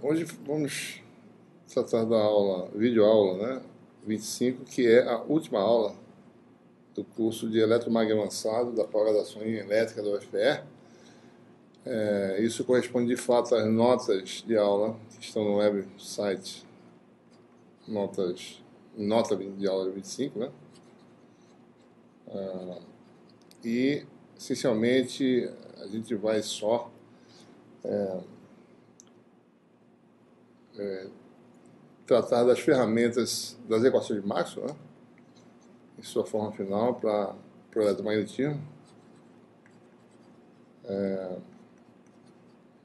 Hoje vamos tratar da aula, videoaula, né? 25, que é a última aula do curso de Eletromagnetismo Avançado da pós-graduação em Elétrica da UFPE. Isso corresponde de fato às notas de aula que estão no website, nota de aula 25, né? E, essencialmente, a gente vai só tratar das ferramentas das equações de Maxwell, né? Em sua forma final para o eletromagnetismo.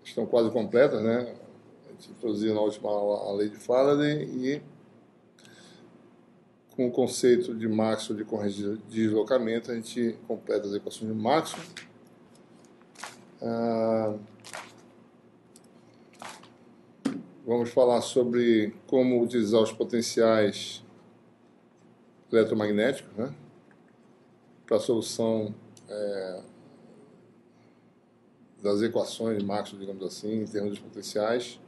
Estão quase completas, né? A gente introduziu na última aula a lei de Faraday e com o conceito de Maxwell de corrente de deslocamento a gente completa as equações de Maxwell. Vamos falar sobre como utilizar os potenciais eletromagnéticos, né, para a solução das equações de Maxwell, digamos assim, em termos de potenciais,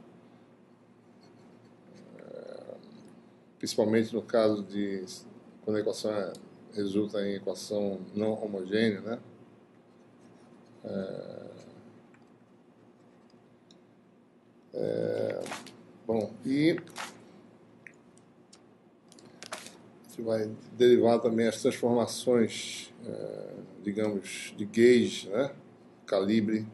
principalmente no caso de quando a equação resulta em equação não homogênea, né? Bom, e a gente vai derivar também as transformações, digamos, de gauge, né? Calibre,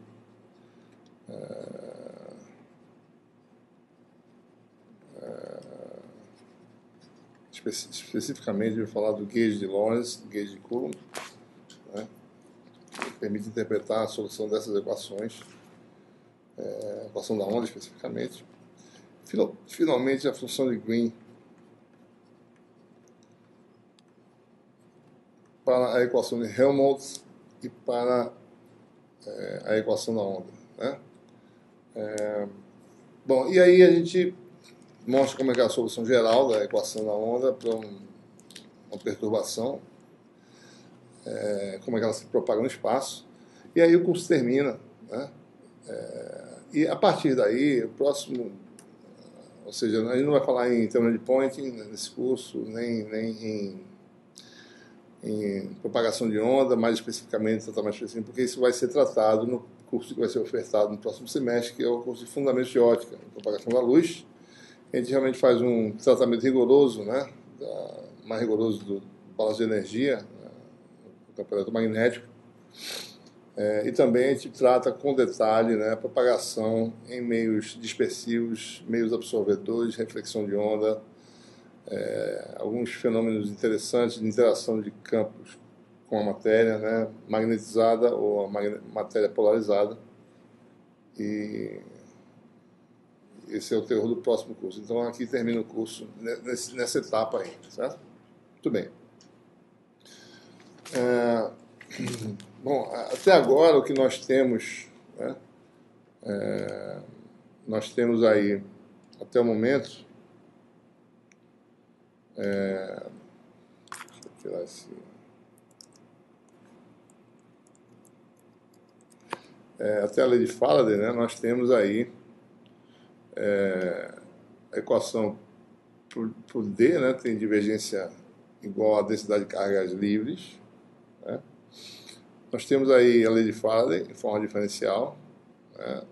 especificamente eu vou falar do gauge de Lorentz, gauge de Coulomb, né? Que permite interpretar a solução dessas equações, a equação da onda especificamente. Finalmente, a função de Green para a equação de Helmholtz e para a equação da onda, né? Bom, e aí a gente mostra como é que é a solução geral da equação da onda para uma perturbação, como é que ela se propaga no espaço, e aí o curso termina, né? E a partir daí, o próximo, ou seja, a gente não vai falar em termos de pointing nesse curso, nem em propagação de onda, mais especificamente, tratamento específico, porque isso vai ser tratado no curso que vai ser ofertado no próximo semestre, que é o curso de Fundamentos de Ótica, propagação da luz. A gente realmente faz um tratamento rigoroso, né, mais rigoroso do balanço de energia, né, do campo eletromagnético, e também a gente trata com detalhe, né, a propagação em meios dispersivos, meios absorvedores, reflexão de onda, alguns fenômenos interessantes de interação de campos com a matéria, né, magnetizada ou a matéria polarizada. E esse é o teor do próximo curso. Então, aqui termina o curso nessa etapa aí, certo? Muito bem. Bom, até agora o que nós temos, né, nós temos aí, até o momento, deixa eu tirar esse... até a lei de Faraday, né, nós temos aí a equação por D, né, tem divergência igual à densidade de cargas livres, né? Nós temos aí a lei de Faraday em forma diferencial, né?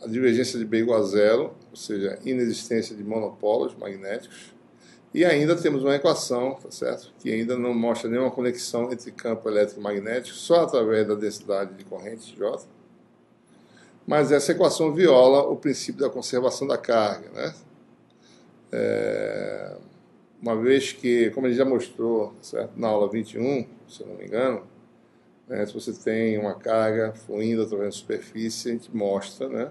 A divergência de B igual a zero, ou seja, inexistência de monopolos magnéticos, e ainda temos uma equação, tá certo? Que ainda não mostra nenhuma conexão entre campo elétrico e magnético, só através da densidade de corrente J. Mas essa equação viola o princípio da conservação da carga, né? Uma vez que, como ele já mostrou, certo? Na aula 21, se eu não me engano, né, se você tem uma carga fluindo através da superfície, a gente mostra, né,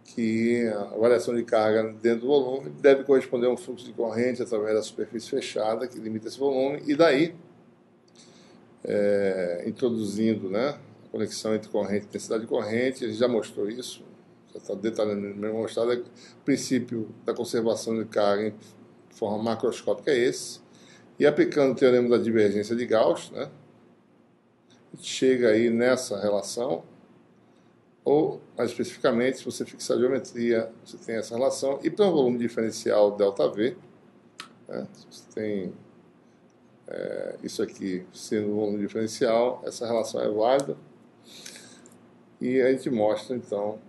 que a variação de carga dentro do volume deve corresponder a um fluxo de corrente através da superfície fechada, que limita esse volume, e daí, introduzindo, né, a conexão entre corrente e densidade de corrente, ele já mostrou isso, já está detalhadamente mostrado, o princípio da conservação de carga em forma macroscópica é esse, e aplicando o teorema da divergência de Gauss, né, a gente chega aí nessa relação, ou, mais especificamente, se você fixar a geometria, você tem essa relação. E para um volume diferencial ΔV, né, você tem isso aqui sendo um volume diferencial, essa relação é válida. E a gente mostra, então,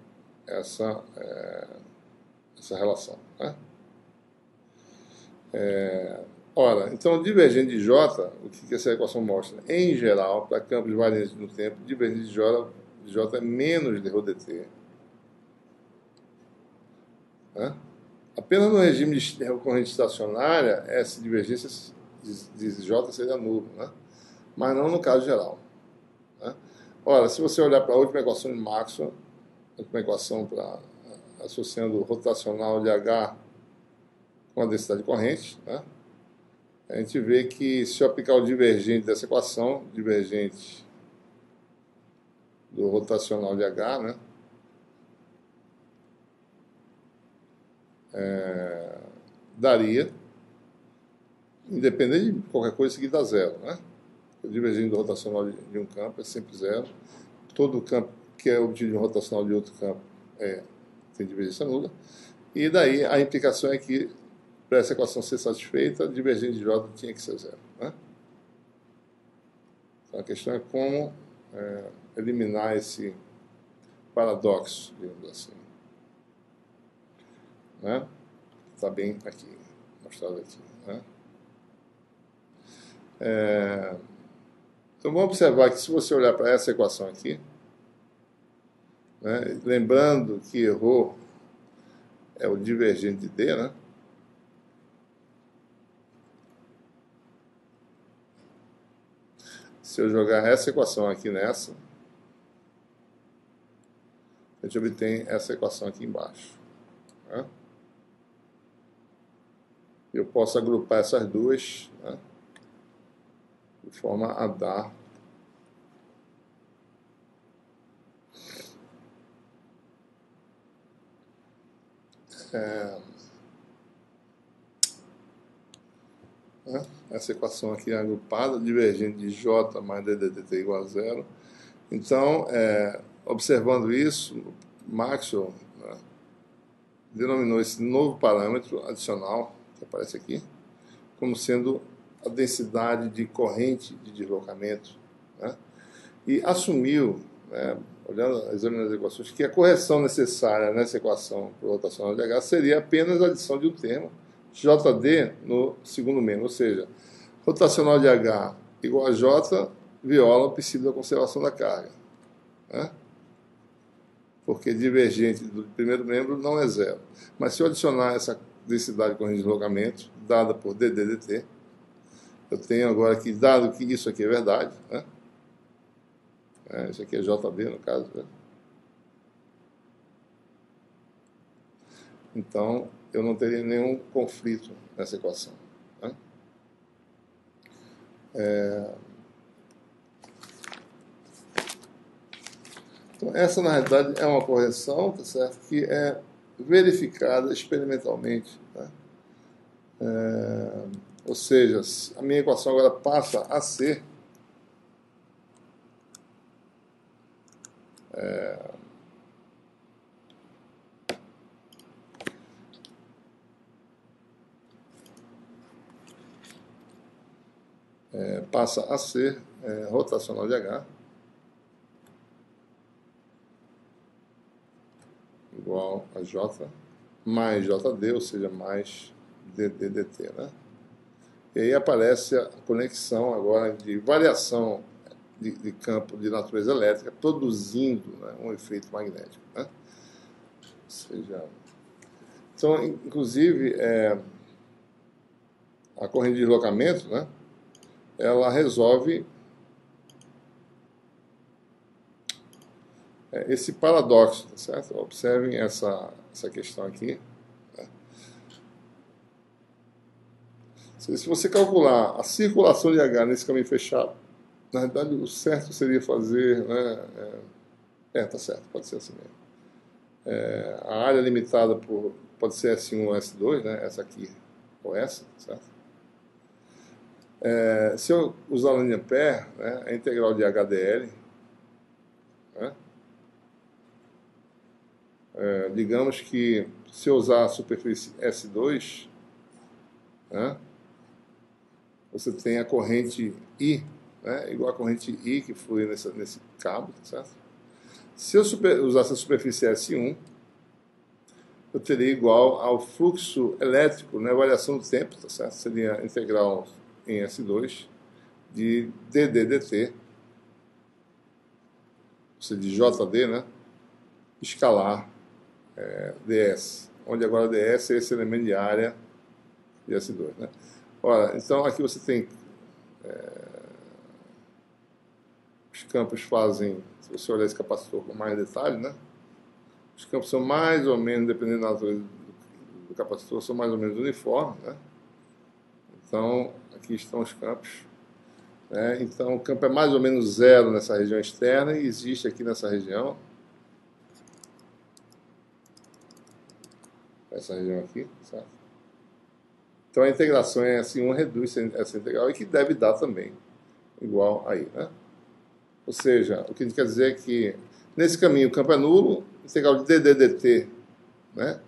essa relação. Né? Ora, então, divergente de J, o que essa equação mostra? Em geral, para campos variantes no tempo, divergente de J é menos de ρdt. Né? Apenas no regime de corrente estacionária, essa divergência de J seria nula, né? Mas não no caso geral. Né? Ora, se você olhar para a última equação de Maxwell, a última equação associando o rotacional de H com a densidade de corrente, né? A gente vê que se eu aplicar o divergente dessa equação, divergente do rotacional de H, né? Daria, independente de qualquer coisa, seguir dá zero, né? O divergente do rotacional de um campo é sempre zero. Todo campo que é obtido de um rotacional de outro campo tem divergência nula. E daí a implicação é que, para essa equação ser satisfeita, a divergente de J tinha que ser zero. Né? Então a questão é como eliminar esse paradoxo, digamos assim. Né? Está bem aqui, mostrado aqui. Né? Então vamos observar que se você olhar para essa equação aqui, né, lembrando que ρ é o divergente de D, né? Se eu jogar essa equação aqui nessa, a gente obtém essa equação aqui embaixo. Né? Eu posso agrupar essas duas, né, de forma a dar essa equação aqui agrupada, divergente de J mais ddt igual a zero. Então, observando isso, Maxwell, né, denominou esse novo parâmetro adicional, que aparece aqui, como sendo a densidade de corrente de deslocamento, né, e assumiu, né, olhando, examinando as equações, que a correção necessária nessa equação para o rotacional de H seria apenas a adição de um termo, JD, no segundo membro, ou seja, rotacional de H igual a J viola o princípio da conservação da carga. Né? Porque divergente do primeiro membro não é zero. Mas se eu adicionar essa densidade de corrente de deslocamento, dada por ddt, eu tenho agora que, dado que isso aqui é verdade, né? Isso aqui é JB no caso, né? Então eu não teria nenhum conflito nessa equação. Né? Então, essa, na realidade, é uma correção, tá certo? Que é verificada experimentalmente. Né? Ou seja, a minha equação agora passa a ser rotacional de H igual a J mais JD, ou seja, mais ddt, né? E aí aparece a conexão agora de variação de campo de natureza elétrica produzindo, né, um efeito magnético. Né? Ou seja, então, inclusive, a corrente de deslocamento, né, ela resolve esse paradoxo, tá certo? Observem essa questão aqui. Né? Se você calcular a circulação de H nesse caminho fechado, na verdade o certo seria fazer, né, tá certo, pode ser assim mesmo. A área limitada pode ser S1 ou S2, né, essa aqui ou essa, certo? Se eu usar a linha pair, né, a integral de HDL, né, digamos que se eu usar a superfície S2, né, você tem a corrente I, né, igual a corrente I que flui nesse cabo, tá certo? Se eu usasse a superfície S1, eu teria igual ao fluxo elétrico, né, variação do tempo, tá certo? Seria integral em S2 de dd dt, ou seja, de JD, né, escalar ds, onde agora ds é esse elemento de área de S2, né? Ora, então aqui você tem os campos fazem, se você olhar esse capacitor com mais detalhe, né? Os campos são mais ou menos, dependendo da natureza do capacitor, são mais ou menos uniformes, né? Então, aqui estão os campos, né? Então, o campo é mais ou menos zero nessa região externa e existe aqui nessa região, essa região aqui, certo? Então, a integração é assim, reduz essa integral e que deve dar também igual aí, né? Ou seja, o que a gente quer dizer é que nesse caminho o campo é nulo, integral de dd dt, né,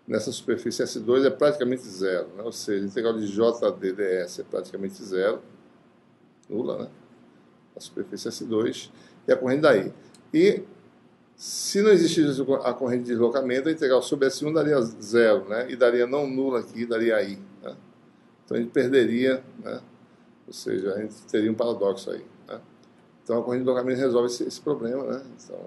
nessa superfície S2 é praticamente zero, né? Ou seja, a integral de jd ds é praticamente zero, nula, né? A superfície S2 e a corrente daí. E se não existisse a corrente de deslocamento, a integral sobre S1 daria zero, né? E daria não nula aqui, daria I, né? Então a gente perderia, né? Ou seja, a gente teria um paradoxo aí, né? Então a corrente de deslocamento resolve esse problema, né? Então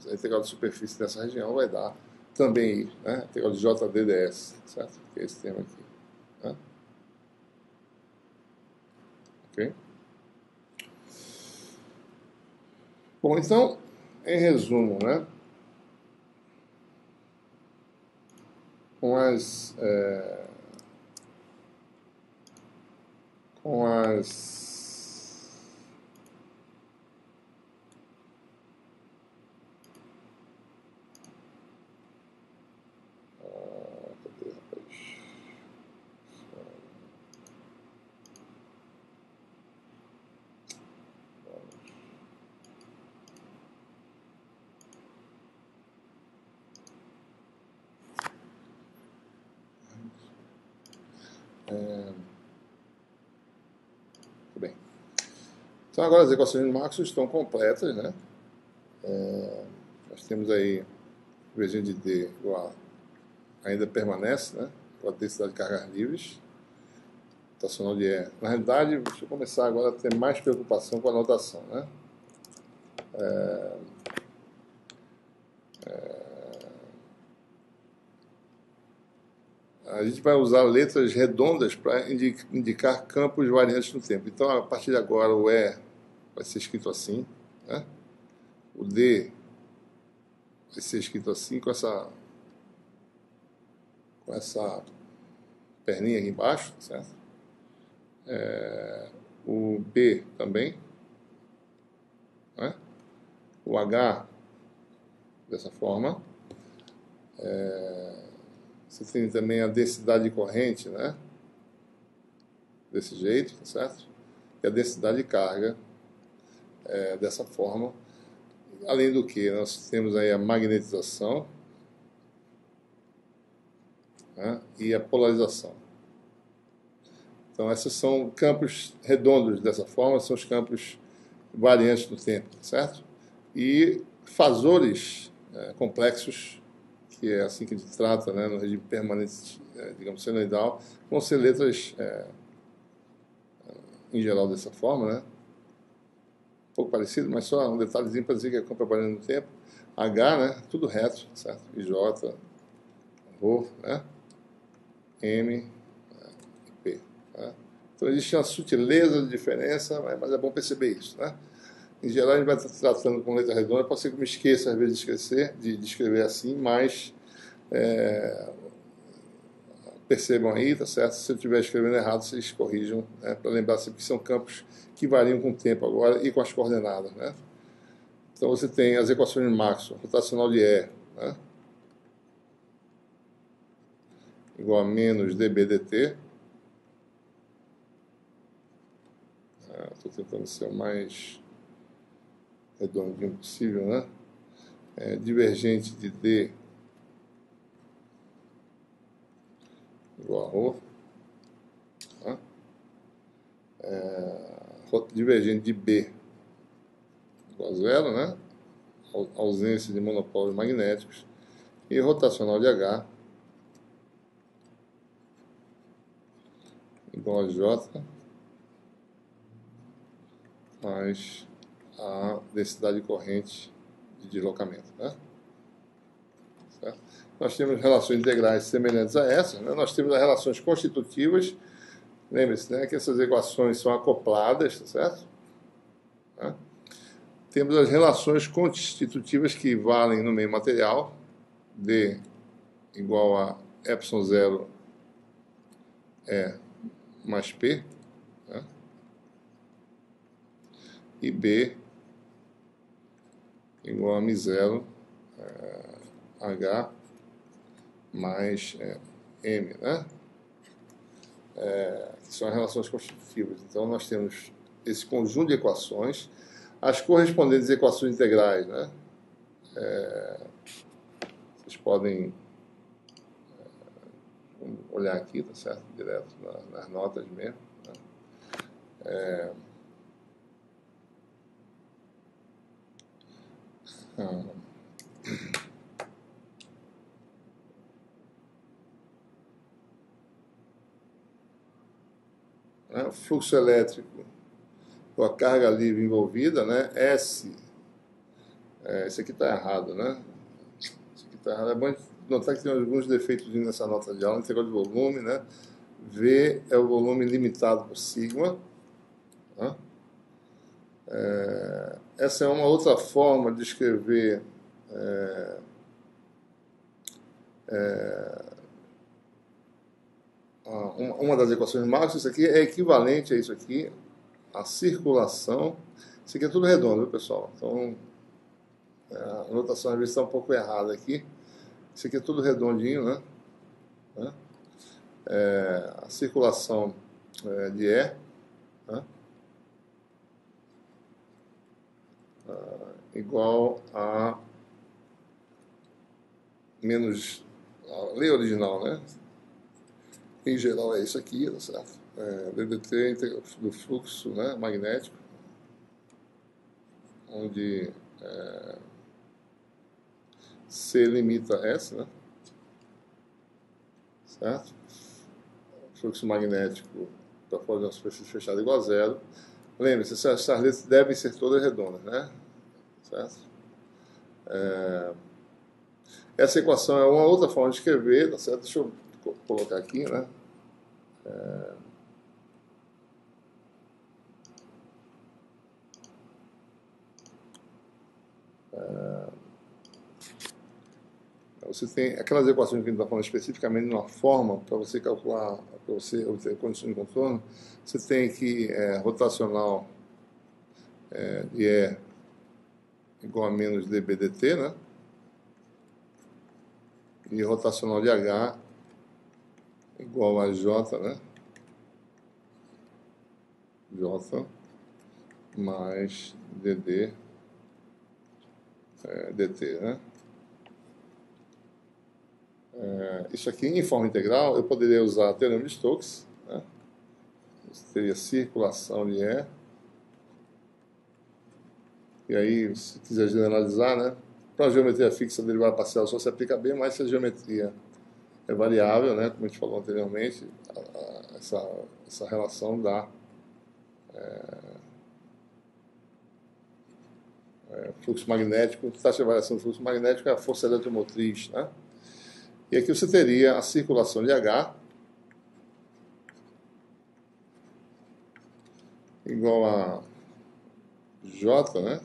a integral de superfície dessa região vai dar também I, né? A integral de JDDS, certo? Que é esse termo aqui, né? Ok? Bom, então, em resumo, né? Com as com as cadê, rapaz? Tudo bem. Então agora as equações de Maxwell estão completas, né? Nós temos aí V de D igual ainda permanece, né? Com a densidade de cargas livres, rotacional de E. Na realidade, deixa eu começar agora a ter mais preocupação com a notação, né? A gente vai usar letras redondas para indicar campos variantes no tempo. Então, a partir de agora, o E vai ser escrito assim, né? O D vai ser escrito assim, com essa perninha aqui embaixo, certo? O B também, né? O H dessa forma. Você tem também a densidade de corrente, né? Desse jeito, tá certo? E a densidade de carga dessa forma. Além do que, nós temos aí a magnetização, né? E a polarização. Então, esses são campos redondos dessa forma, são os campos variantes do tempo, tá certo? E fasores complexos, que é assim que a gente trata, né, no regime permanente, digamos, senoidal, vão ser letras, em geral, dessa forma, né? Um pouco parecido, mas só um detalhezinho para dizer que é campo variando no tempo. H, né? Tudo reto, certo? E J, Rho, né? M, e P. Né? Então existe uma sutileza de diferença, mas é bom perceber isso, né? Em geral, a gente vai estar tratando com letra redonda, pode ser que eu me esqueça, às vezes, de escrever assim, mas percebam aí, tá certo? Se eu estiver escrevendo errado, vocês corrijam, né? Para lembrar sempre que são campos que variam com o tempo agora e com as coordenadas, né? Então você tem as equações de Maxwell, rotacional de E, né? Igual a menos dB dt. Estou tentando ser o mais redondinho possível, né? Divergente de D igual a ρ, tá? Divergente de B igual a zero, né? Ausência de monopólios magnéticos, e rotacional de H igual a J mais a densidade de corrente de deslocamento, né? Certo? Nós temos relações integrais semelhantes a essas, né? Nós temos as relações constitutivas. Lembre-se, né, que essas equações são acopladas, tá certo? Tá? Temos as relações constitutivas que valem no meio material, D igual a epsilon zero mais P, né? E B igual a μ0 H mais M, né? Que são as relações constitutivas. Então, nós temos esse conjunto de equações, as correspondentes equações integrais, né? Vocês podem olhar aqui, tá certo? Direto nas notas mesmo, né? O fluxo elétrico com a carga livre envolvida, né? S, isso aqui está errado, né? Isso aqui está errado. É bom notar que tem alguns defeitos nessa nota de aula, integral de volume, né? V é o volume limitado por sigma, né? Essa é uma outra forma de escrever uma das equações de Maxwell. Isso aqui é equivalente a isso aqui, a circulação. Isso aqui é tudo redondo, viu, pessoal? Então, a notação às vezes está um pouco errada aqui. Isso aqui é tudo redondinho, né? A circulação de E, né? Igual a menos a lei original, né? Em geral é isso aqui, tá certo? DDT do fluxo, né, magnético, onde C limita S, né? Certo? Fluxo magnético para fora de uma superfície fechada igual a zero. Lembre-se, essas letras devem ser todas redondas, né? Certo? Essa equação é uma outra forma de escrever, tá certo? Deixa eu colocar aqui, né? Você tem aquelas equações que a gente está falando especificamente numa forma para você calcular, para você obter condições de contorno. Você tem que rotacional de E igual a menos dBdt, né? E rotacional de H igual a J, né? J mais dd dt, né? Isso aqui em forma integral eu poderia usar o teorema de Stokes, né? Isso teria circulação de E. E aí, se quiser generalizar, né? Para a geometria fixa, a derivada parcial só se aplica B, mas se a geometria é variável, né? Como a gente falou anteriormente, essa relação dá fluxo magnético, taxa de variação do fluxo magnético é a força eletromotriz, né? E aqui você teria a circulação de H igual a J, né?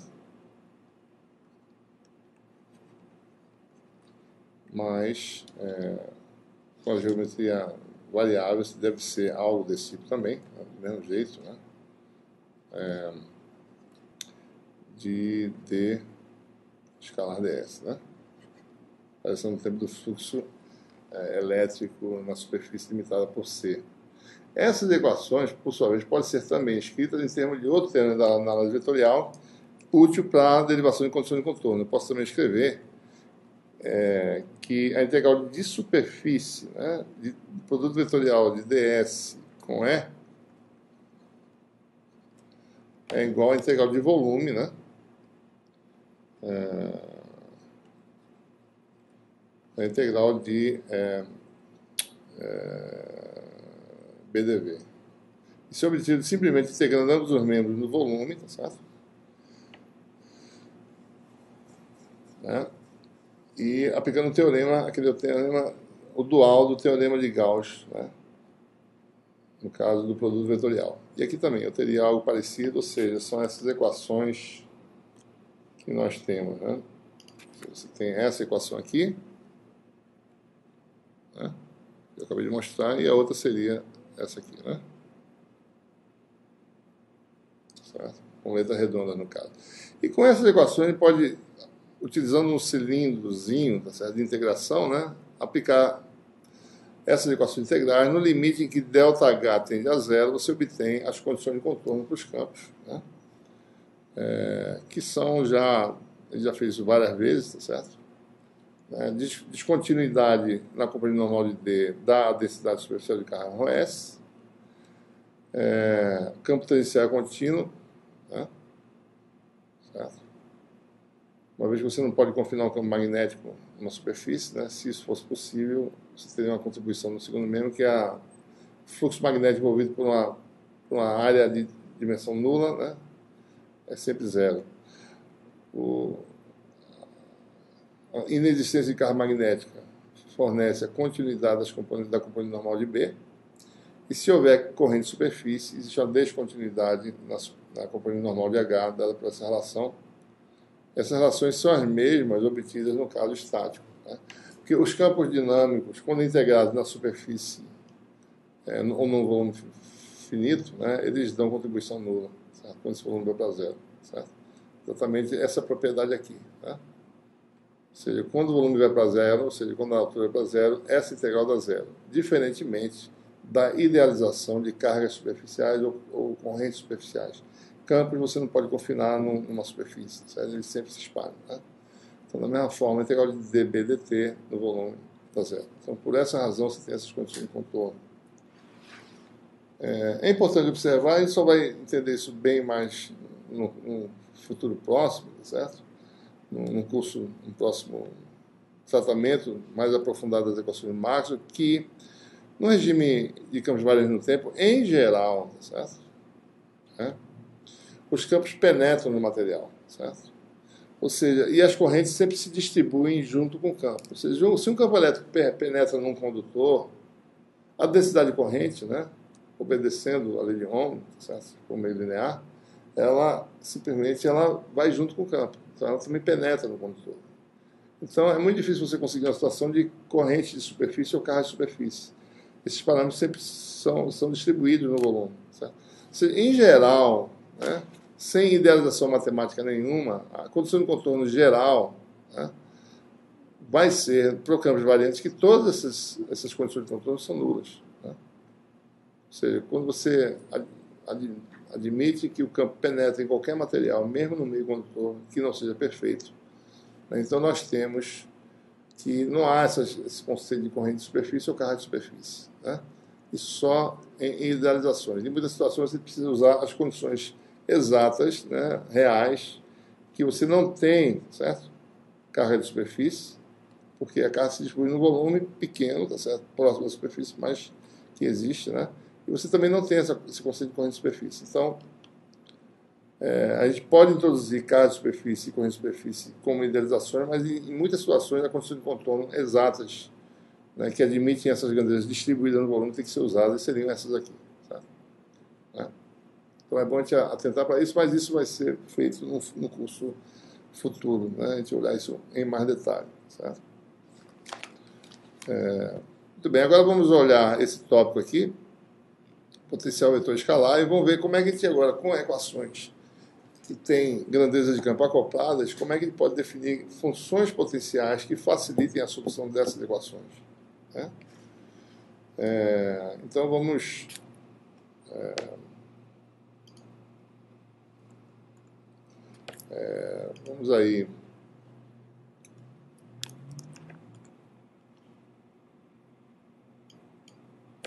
Mais, com a geometria variável, deve ser algo desse tipo também, né? Do mesmo jeito, né? De D escalar ds, né? Variação do tempo do fluxo elétrico na superfície limitada por C. Essas equações, por sua vez, podem ser também escritas em termos de outro termo da análise vetorial, útil para a derivação de condições de contorno. Eu posso também escrever que a integral de superfície, né, de produto vetorial de ds com E é igual à integral de volume, né, a integral de BdV. Isso é obtido simplesmente integrando ambos os membros do volume, tá certo? Né? E aplicando o teorema, aquele teorema, o dual do teorema de Gauss, né? No caso do produto vetorial. E aqui também eu teria algo parecido, ou seja, são essas equações que nós temos, né? Você tem essa equação aqui, né? Eu acabei de mostrar, e a outra seria essa aqui, né? Certo? Com letra redonda no caso. E com essas equações ele pode, utilizando um cilindrozinho, tá certo, de integração, né, aplicar essas equações integrais no limite em que ΔH tende a zero, você obtém as condições de contorno para os campos, né, que são já, ele já fez isso várias vezes, tá certo? Descontinuidade na companhia normal de D dá a densidade superficial de carga ρS, campo tangencial contínuo, né, certo? Uma vez que você não pode confinar um campo magnético numa superfície, né, se isso fosse possível, você teria uma contribuição no segundo membro, que é o fluxo magnético envolvido por uma área de dimensão nula, né, é sempre zero. A inexistência de carga magnética fornece a continuidade da componente normal de B, e se houver corrente de superfície, existe uma descontinuidade na componente normal de H, dada por essa relação. Essas relações são as mesmas obtidas no caso estático, né? Porque os campos dinâmicos, quando integrados na superfície ou num volume finito, né, eles dão contribuição nula, certo? Quando esse volume vai para zero, certo? Exatamente essa propriedade aqui, né? Ou seja, quando o volume vai para zero, ou seja, quando a altura vai para zero, essa integral dá zero, diferentemente da idealização de cargas superficiais ou correntes superficiais. Campos você não pode confinar numa superfície, certo? Eles sempre se espalham, né? Então, da mesma forma, a integral de dB dt no volume está zero. Então, por essa razão, você tem essas condições de contorno. É importante observar, a gente só vai entender isso bem mais no futuro próximo, certo? No próximo tratamento mais aprofundado das equações de Maxwell, que no regime de campos variantes no tempo, em geral, certo? Os campos penetram no material, certo? Ou seja, e as correntes sempre se distribuem junto com o campo. Ou seja, se um campo elétrico penetra num condutor, a densidade de corrente, né, obedecendo a lei de Ohm, certo? Por meio linear, ela simplesmente vai junto com o campo. Então ela também penetra no condutor. Então é muito difícil você conseguir uma situação de corrente de superfície ou carga de superfície. Esses parâmetros sempre são distribuídos no volume, certo? Em geral, né, sem idealização matemática nenhuma, a condição de contorno geral, né, vai ser, para campos variantes, que todas essas condições de contorno são nulas, né? Ou seja, quando você admite que o campo penetra em qualquer material, mesmo no meio condutor, que não seja perfeito, né, então nós temos que não há esse conceito de corrente de superfície ou carga de superfície, né? E só em idealizações. Em muitas situações você precisa usar as condições exatas, né, reais, que você não tem, certo? Carga de superfície, porque a carga se distribui num volume pequeno, tá certo? Próximo da superfície, mas que existe, né? E você também não tem esse conceito de corrente de superfície. Então, a gente pode introduzir carga de superfície e corrente de superfície como idealizações, mas em muitas situações a condição de contorno exatas, né, que admitem essas grandezas distribuídas no volume, tem que ser usadas, e seriam essas aqui, certo? Então é bom a gente atentar para isso, mas isso vai ser feito no curso futuro, né? A gente olhar isso em mais detalhe, certo? Muito bem, agora vamos olhar esse tópico aqui, potencial vetor escalar, e vamos ver como é que a gente agora, com equações que tem grandezas de campo acopladas, como é que ele pode definir funções potenciais que facilitem a solução dessas equações, né? Então vamos aí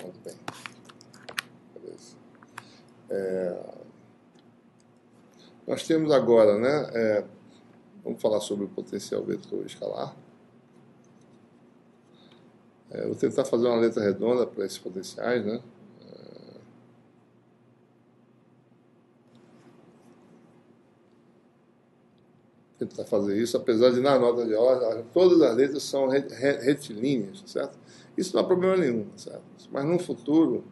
Muito bem. Beleza. Nós temos agora, né? Vamos falar sobre o potencial vetor escalar. Vou tentar fazer uma letra redonda para esses potenciais, né? Tentar fazer isso, apesar de na nota de aula todas as letras são retilíneas, certo? Isso não há problema nenhum, certo? Mas no futuro,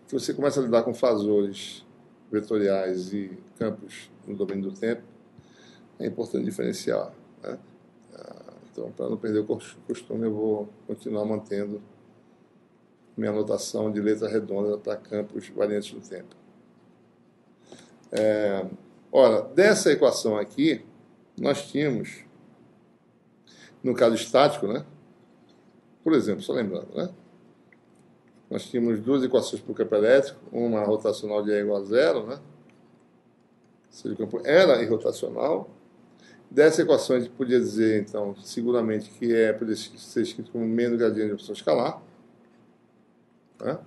que você começa a lidar com fasores vetoriais e campos no domínio do tempo, é importante diferenciar, né? Então, para não perder o costume, eu vou continuar mantendo minha anotação de letra redonda para campos variantes do tempo. Ora, dessa equação aqui, nós tínhamos, no caso estático, né? Por exemplo, só lembrando, né? Nós tínhamos duas equações para o campo elétrico, uma rotacional de E igual a zero, né? Ou seja, o campo era irrotacional. Dessa equação a gente podia dizer, então, seguramente que poderia ser escrito como menos gradiente de opção escalar. Né?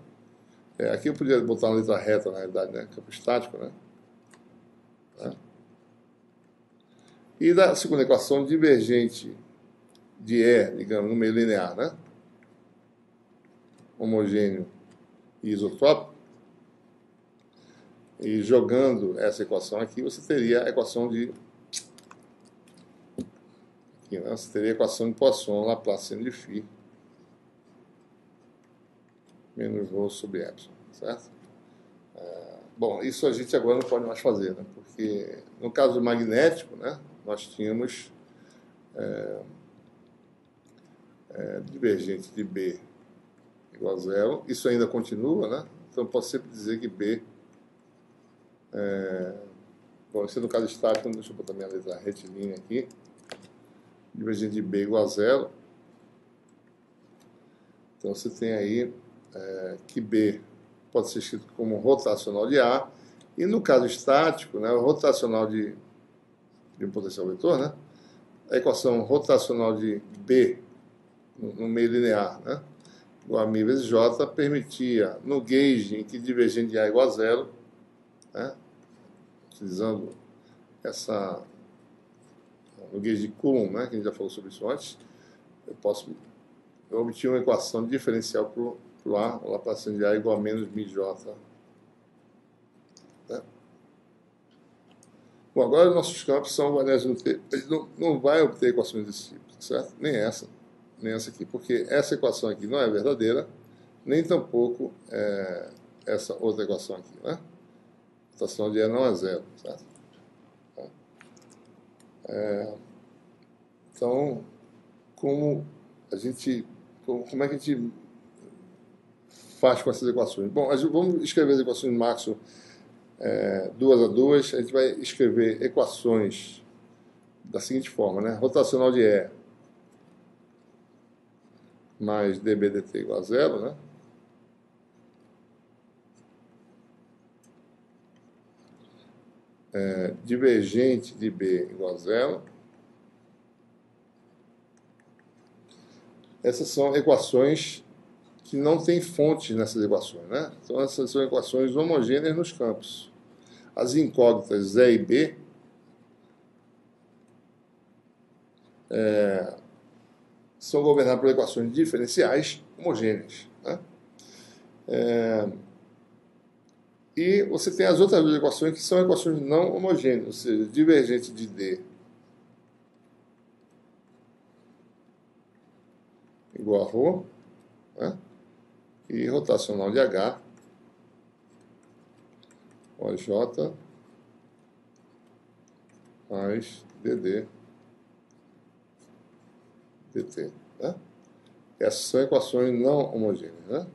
Aqui eu podia botar uma letra reta, na realidade, né? Campo estático, né? E da segunda equação, divergente de E, digamos, no meio linear, né? Homogêneo e isotrópico. E jogando essa equação aqui, você teria a equação de... Aqui, né? Você teria a equação de Poisson, Laplaciano de Phi, menos ρ sobre epsilon, certo? Bom, isso a gente agora não pode mais fazer, né? Porque no caso magnético, né, nós tínhamos divergente de B igual a zero. Isso ainda continua, né? Então, posso sempre dizer que B... bom, isso é no caso estático, deixa eu botar minha letra retilínea aqui. Divergente de B igual a zero. Então, você tem aí que B pode ser escrito como rotacional de A. E no caso estático, né, o rotacional de um potencial vetor, né? A equação rotacional de B no meio linear, né? Igual a μ vezes J, permitia, no gauge em que divergente de A igual a zero, né? Utilizando no gauge de Coulomb, né? Que a gente já falou sobre isso antes, eu obtive uma equação diferencial para o A, o Laplaciano de A igual a menos μJ. Né? Bom, agora os nossos campos são variáveis no tempo. A gente não vai obter equações desse tipo, certo? Nem essa aqui, porque essa equação aqui não é verdadeira, nem tampouco essa outra equação aqui, né? A rotação de E não é zero, certo? Então, como é que a gente faz com essas equações? Bom, vamos escrever as equações de Maxwell duas a duas. A gente vai escrever equações da seguinte forma, né? Rotacional de E mais dB dt igual a zero, né? Divergente de B igual a zero. Essas são equações que não têm fontes nessas equações, né? Então, essas são equações homogêneas nos campos. As incógnitas E e B são governadas por equações diferenciais homogêneas, né? E você tem as outras duas equações que são equações não homogêneas, ou seja, divergente de D igual a ρ, né? E rotacional de H, OJ, mais DD, dt. Né? Essas são equações não homogêneas, né?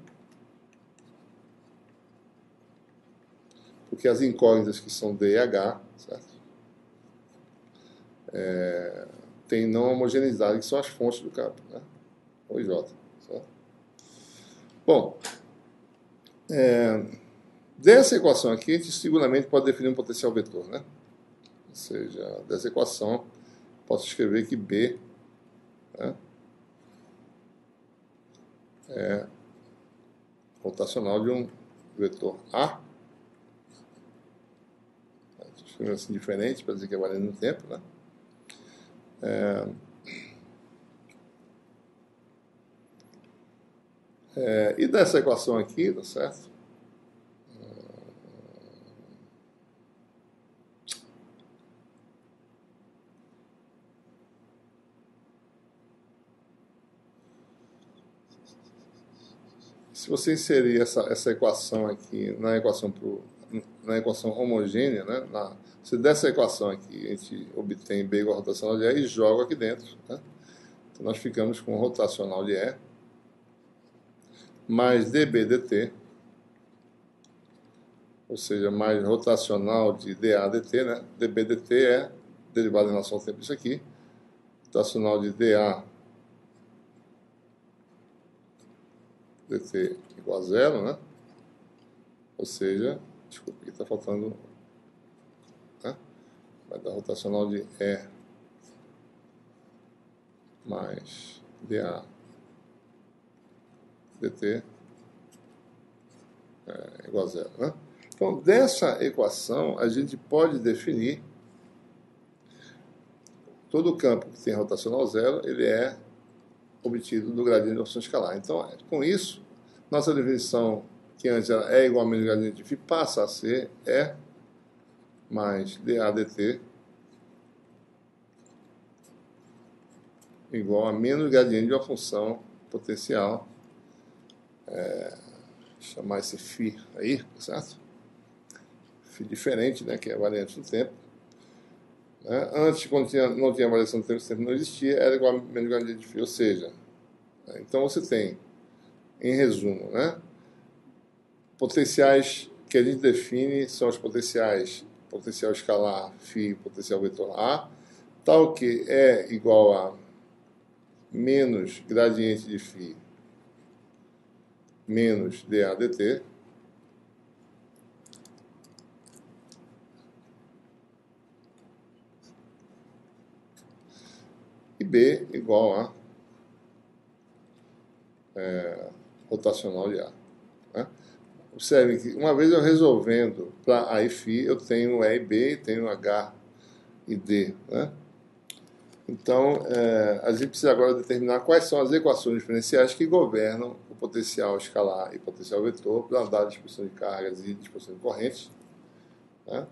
Porque as incógnitas que são D e H, certo? Tem não homogeneidade, que são as fontes do campo, né? O J, certo? Bom, dessa equação aqui, a gente seguramente pode definir um potencial vetor, né? Ou seja, dessa equação, posso escrever que B, né, é rotacional de um vetor A. Estou escrevendo assim diferente para dizer que é variante no tempo, né? E dessa equação aqui, tá certo? Se você inserir essa equação aqui na equação homogênea, né? Se dessa equação aqui a gente obtém B igual a rotacional de E e joga aqui dentro, né? Então nós ficamos com rotacional de E mais dB dt, ou seja, mais rotacional de dA dt, né? dB dt é derivada em relação ao tempo isso aqui, rotacional de dA dt igual a zero, né? Ou seja, desculpa, aqui está faltando, né? Vai dar rotacional de E mais dA dt igual a zero, né? Então, dessa equação, a gente pode definir todo o campo que tem rotacional zero, ele é obtido do gradiente de opção escalar. Então, com isso, nossa definição, que antes era E igual a menos gradiente de φ, passa a ser E mais dA dt igual a menos gradiente de uma função potencial, chamar esse φ aí, certo? Φ diferente, né, que é a variante do tempo. Né? Antes, quando não tinha variação do tempo, esse tempo não existia, era igual a menos gradiente de φ, ou seja, então você tem, em resumo, né, potenciais que a gente define são os potenciais, potencial escalar φ, potencial vetor A, tal que é igual a menos gradiente de φ menos dA dt, e B igual a rotacional de A. Né? Observem que uma vez eu resolvendo para A e φ, eu tenho E e B, tenho H e D. Né? Então, a gente precisa agora determinar quais são as equações diferenciais que governam o potencial escalar e potencial vetor para dar dispersão de cargas e dispersão de correntes. Né?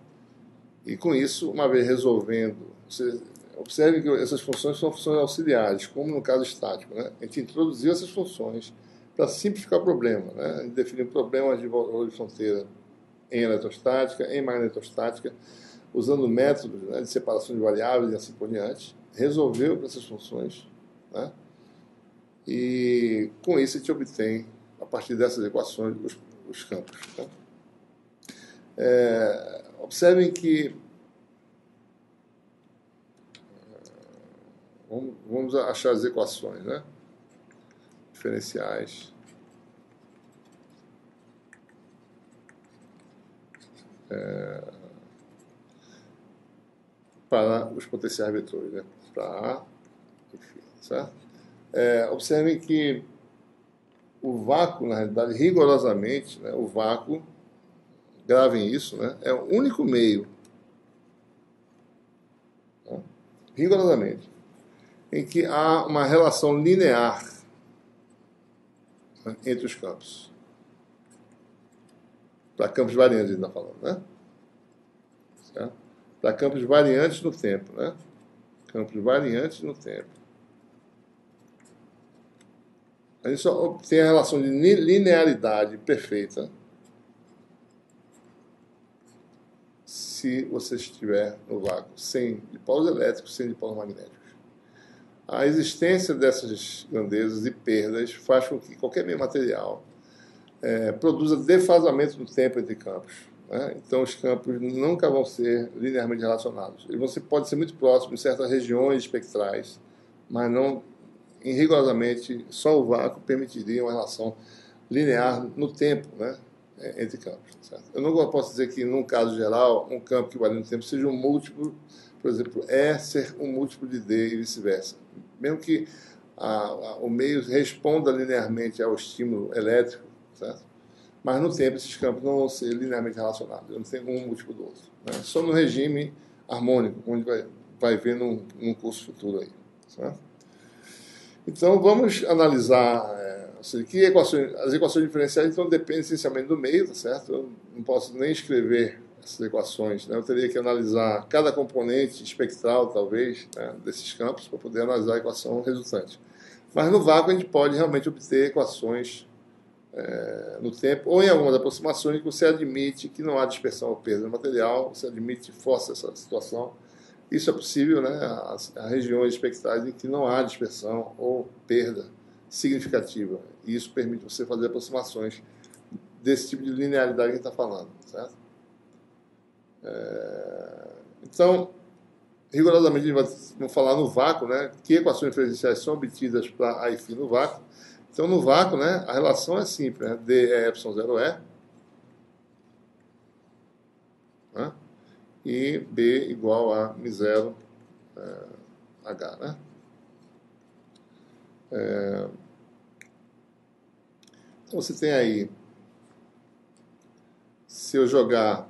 E com isso, uma vez resolvendo, você observe que essas funções são funções auxiliares, como no caso estático. Né? A gente introduziu essas funções para simplificar o problema. Né? A gente definiu problemas de valor de fronteira em eletrostática, em magnetostática, usando métodos, né, de separação de variáveis e assim por diante. Resolveu para essas funções, né? E com isso a gente obtém, a partir dessas equações, os campos. Né? Observem que vamos achar as equações, né, diferenciais para os potenciais vetores, né? Para A, enfim, certo? Observem que o vácuo, na realidade, rigorosamente, né, o vácuo, gravem isso, né, é o único meio, né, rigorosamente, em que há uma relação linear, né, entre os campos. Para campos variantes, a gente está falando, né? Certo? Para campos variantes no tempo, né? Campos variantes no tempo. A gente só obtém a relação de linearidade perfeita se você estiver no vácuo, sem dipolos elétricos, sem dipolos magnéticos. A existência dessas grandezas e perdas faz com que qualquer meio material produza defasamento do tempo entre campos. Né? Então, os campos nunca vão ser linearmente relacionados. Você pode ser muito próximo em certas regiões espectrais, mas não, rigorosamente, só o vácuo permitiria uma relação linear no tempo, né, entre campos. Certo? Eu não posso dizer que, num caso geral, um campo que varia no tempo seja um múltiplo, por exemplo, E ser um múltiplo de D e vice-versa. Mesmo que o meio responda linearmente ao estímulo elétrico, certo? mas no tempo esses campos não vão ser linearmente relacionados, não tem um múltiplo do outro, né? Só no regime harmônico, onde vai ver num curso futuro aí, certo? Então vamos analisar que as equações diferenciais então dependem essencialmente do meio, tá certo? Eu não posso nem escrever essas equações, né? Eu teria que analisar cada componente espectral, talvez, né, desses campos, para poder analisar a equação resultante. Mas no vácuo a gente pode realmente obter equações no tempo, ou em algumas aproximações que você admite que não há dispersão ou perda do material, você admite, força essa situação. Isso é possível, né? Há regiões espectrais em que não há dispersão ou perda significativa. E isso permite você fazer aproximações desse tipo de linearidade que a gente está falando, certo? Então, rigorosamente, vamos falar no vácuo, né? Que equações diferenciais são obtidas para A e φ no vácuo. Então, no vácuo, né, a relação é simples, né? D é ε0E, né? E B igual a μ0 H, né? Então, você tem aí, se eu jogar,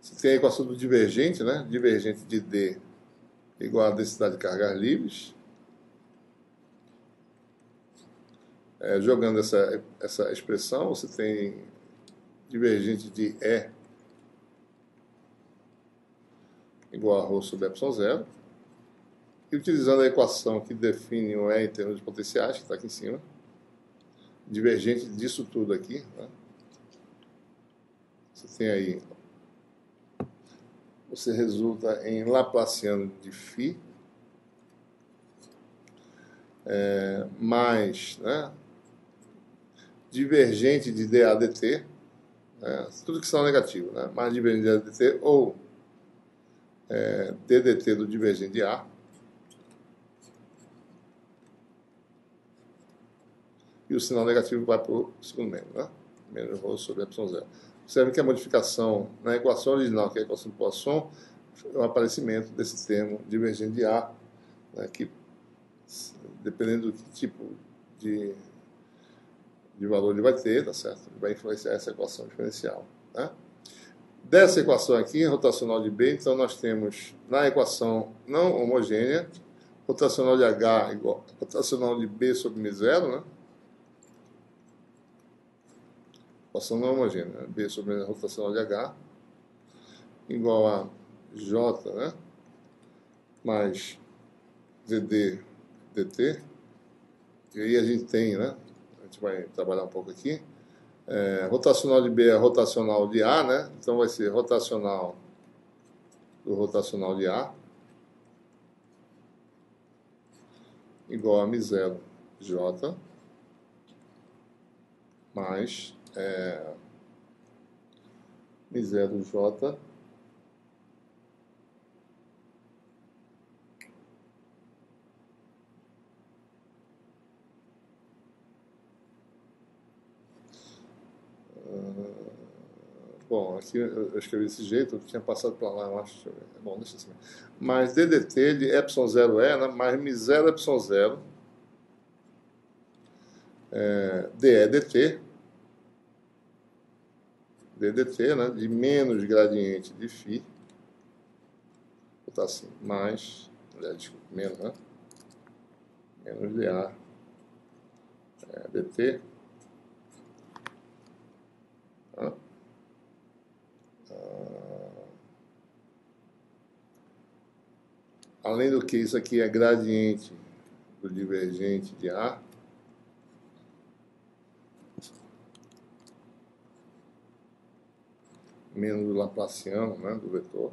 você tem a equação do divergente, né? Divergente de D igual a densidade de cargas livres. Jogando essa expressão, você tem divergente de E igual a ρ sobre ε0. E utilizando a equação que define o E em termos de potenciais, que está aqui em cima, divergente disso tudo aqui, né? Você tem aí, você resulta em Laplaciano de φ, mais, né, divergente de dA dt, né, tudo que são negativo, né, mais divergente de dA dt, ou ddt do divergente de A, e o sinal negativo vai para o segundo membro, né? Menos ρ sobre ε0. Observe que a modificação na equação original, que é a equação de Poisson, é o aparecimento desse termo divergente de A, né, que, dependendo do que tipo de valor ele vai ter, tá certo? Ele vai influenciar essa equação diferencial, né? Dessa equação aqui, rotacional de B, então nós temos na equação não homogênea, rotacional de H igual a rotacional de B sobre μ0, né? Equação não homogênea, né? B sobre a rotacional de H igual a J, né? Mais dd dt. E aí a gente tem, né? A gente vai trabalhar um pouco aqui. Rotacional de B é rotacional de A, né? Então vai ser rotacional do rotacional de A igual a μ0 J mais μ0 J bom, aqui eu escrevi desse jeito, eu tinha passado para lá, eu acho. Bom, deixa assim. Mais ddt de ε0E, né, mais μ0 ε0 dE dt, ddt, né, de menos gradiente de φ, vou botar assim, mais, desculpa, menos, né, menos dA dt, tá? Além do que isso aqui é gradiente do divergente de A, menos do Laplaciano, né, do vetor.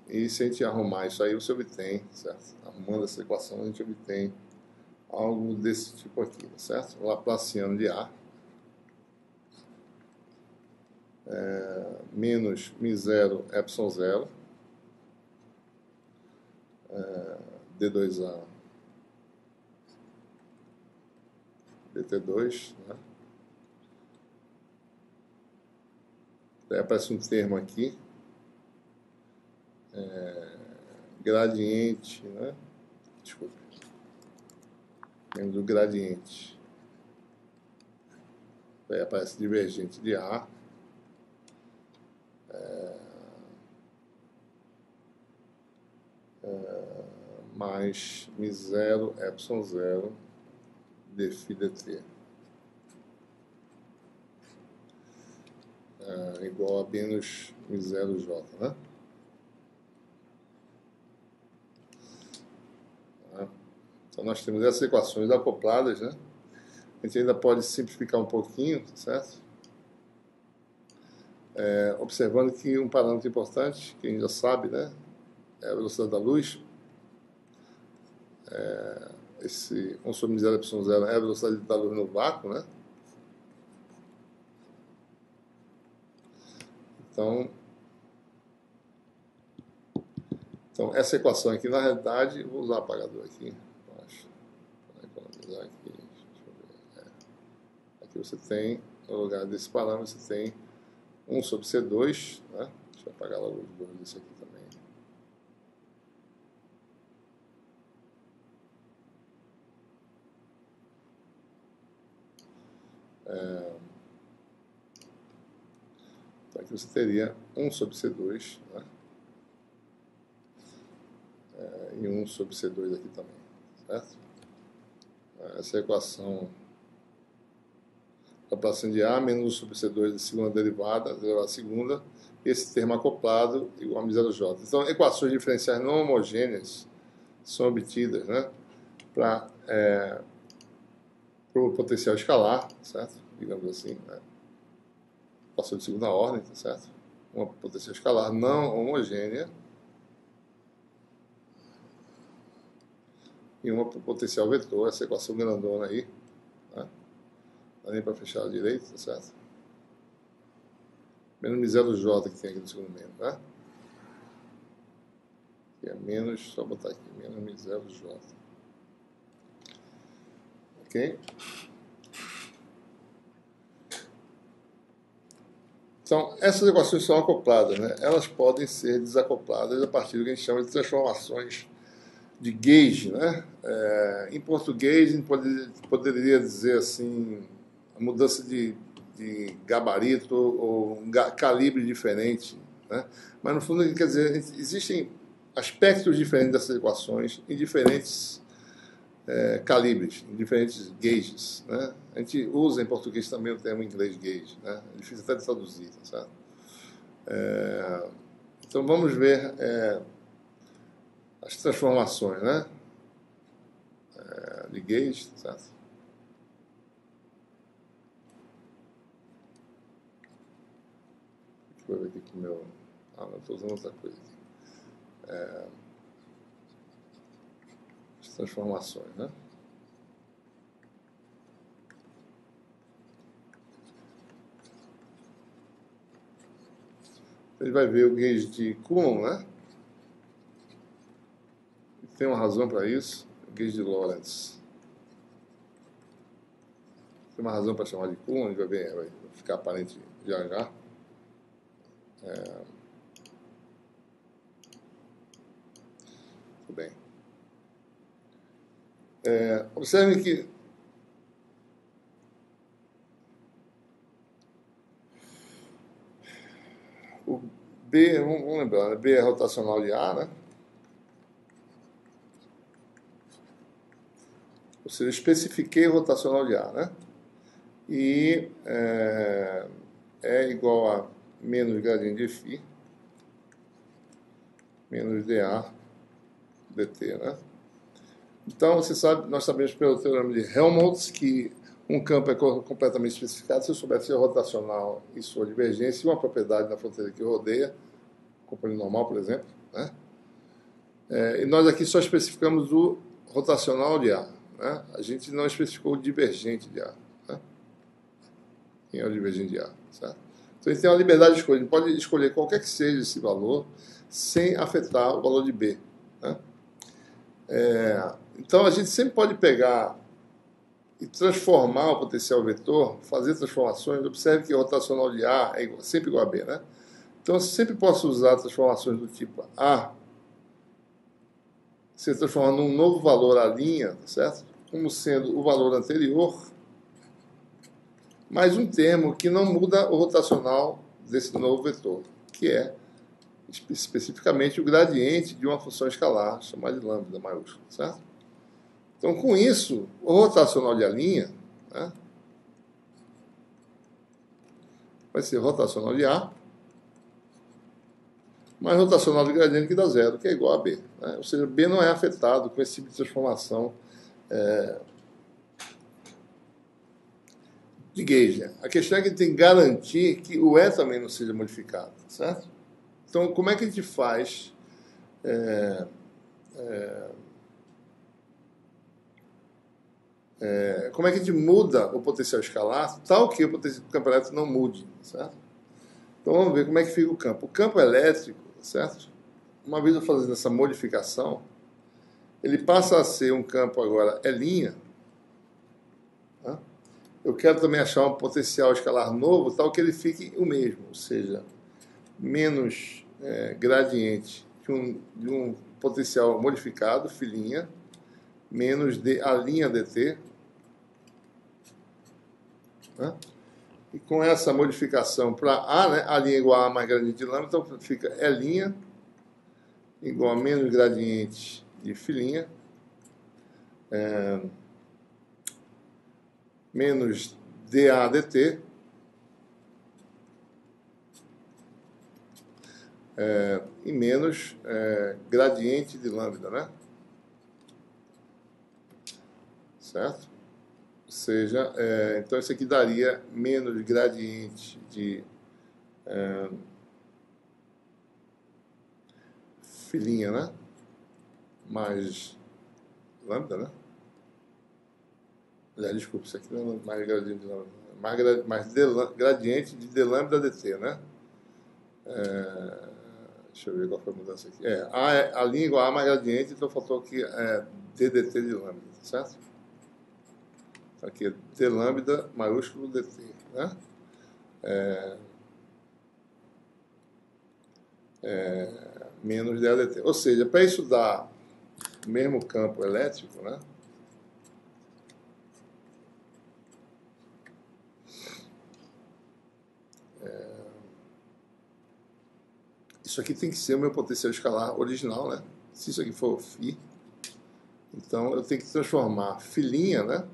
E se a gente arrumar isso aí, você obtém, certo? Arrumando essa equação, a gente obtém algo desse tipo aqui, certo? O Laplaciano de A menos μ0 ε0 d2a dt2, né? Daí aparece um termo aqui, gradiente, né? Desculpa. menos o gradiente. Aí aparece divergente de A. Mais μ0 ε0 dφ dt. Igual a menos μ0j, né? Então nós temos essas equações acopladas, né? A gente ainda pode simplificar um pouquinho, certo? Observando que um parâmetro importante, que a gente já sabe, né? É a velocidade da luz. Esse 1 sobre μ0 ε0 é a velocidade da luz no vácuo, né? Então essa equação aqui, na realidade, vou usar apagador aqui, acho, para economizar aqui. Deixa eu ver. Aqui você tem, no lugar desse parâmetro, você tem 1 sobre C2, né? Deixa eu apagar logo os dois desse aqui também. Então aqui você teria 1 sobre C2, né? E 1 sobre C2 aqui também, certo? Essa é a equação da Laplaciana de A menos 1 sobre C2 de segunda derivada, elevado à segunda, esse termo acoplado igual a μ0j. Então, equações diferenciais não homogêneas são obtidas, né, para o potencial escalar, certo? Digamos assim, né? Equação de segunda ordem, tá certo? Uma potencial escalar não homogênea e uma potencial vetor, essa equação grandona aí, né? Não dá nem para fechar a direita, tá certo? Menos μ0j que tem aqui no segundo membro, né? Que é menos, só botar aqui, menos μ0j. Ok? Então, essas equações são acopladas, né? Elas podem ser desacopladas a partir do que a gente chama de transformações de gauge, né? Em português, a gente poderia dizer assim, a mudança de gabarito ou um calibre diferente, né? Mas no fundo quer dizer, existem aspectos diferentes dessas equações em diferentes calibres, em diferentes gauges, né? A gente usa em português também o termo em inglês gauge, né? É difícil até de traduzir, tá certo? Então vamos ver as transformações, né? De gauge, tá certo? Deixa eu ver aqui com o meu... não, estou usando outra coisa aqui. As transformações, né? Ele vai ver o gauge de Coulomb, né? Tem uma razão para isso, o gauge de Lorentz. Tem uma razão para chamar de Coulomb, a gente vai ver, vai ficar aparente já já. Tudo bem. Observe que o B, vamos lembrar, né? B é rotacional de A, né? Ou seja, eu especifiquei rotacional de A, né? E é igual a menos gradiente de φ menos dA dt, né? Então, você sabe, nós sabemos pelo teorema de Helmholtz que um campo é completamente especificado se eu souber se é rotacional e sua divergência e uma propriedade na fronteira que rodeia, componente normal, por exemplo, né? E nós aqui só especificamos o rotacional de A, né? A gente não especificou o divergente de A, né? Quem é o divergente de A, certo? Então, a gente tem uma liberdade de escolha, a gente pode escolher qualquer que seja esse valor sem afetar o valor de B, né? Então, a gente sempre pode pegar e transformar o potencial vetor, fazer transformações. Observe que o rotacional de A é sempre igual a B, né? Então, eu sempre posso usar transformações do tipo A ser transformado num novo valor à linha, certo? como sendo o valor anterior, mais um termo que não muda o rotacional desse novo vetor, que é especificamente o gradiente de uma função escalar, chamada de lambda maiúsculo, certo? Então, com isso, o rotacional de A', né, vai ser rotacional de A, mais rotacional de gradiente que dá zero, que é igual a B. Né? Ou seja, B não é afetado com esse tipo de transformação de gauge. A questão é que tem que garantir que o E também não seja modificado, certo? Então, como é que a gente faz como é que a gente muda o potencial escalar tal que o potencial do campo elétrico não mude, certo? Então, vamos ver como é que fica o campo. O campo elétrico, certo? Uma vez eu fazendo essa modificação, ele passa a ser um campo agora E'. Tá? Eu quero também achar um potencial escalar novo, tal que ele fique o mesmo, ou seja, menos gradiente de um potencial modificado, φ', menos A' dt. Tá? E com essa modificação para A, né, A' igual a A mais gradiente de lambda, então fica E' igual a menos gradiente de φ', menos dA dt, e menos gradiente de lambda, né? Certo? Ou seja, então isso aqui daria menos gradiente de φ', né? Mais lambda, né? Aliás, desculpa, isso aqui não é mais gradiente de lambda, mais gradiente de d lambda dt, né? Deixa eu ver qual foi a mudança aqui. A' igual a A mais gradiente, então faltou aqui d dt de lambda, certo? Aqui é d lambda maiúsculo dt, né? Menos dA dt. Ou seja, para isso dar o mesmo campo elétrico, né? Isso aqui tem que ser o meu potencial escalar original, né? Se isso aqui for φ, então eu tenho que transformar φ', né?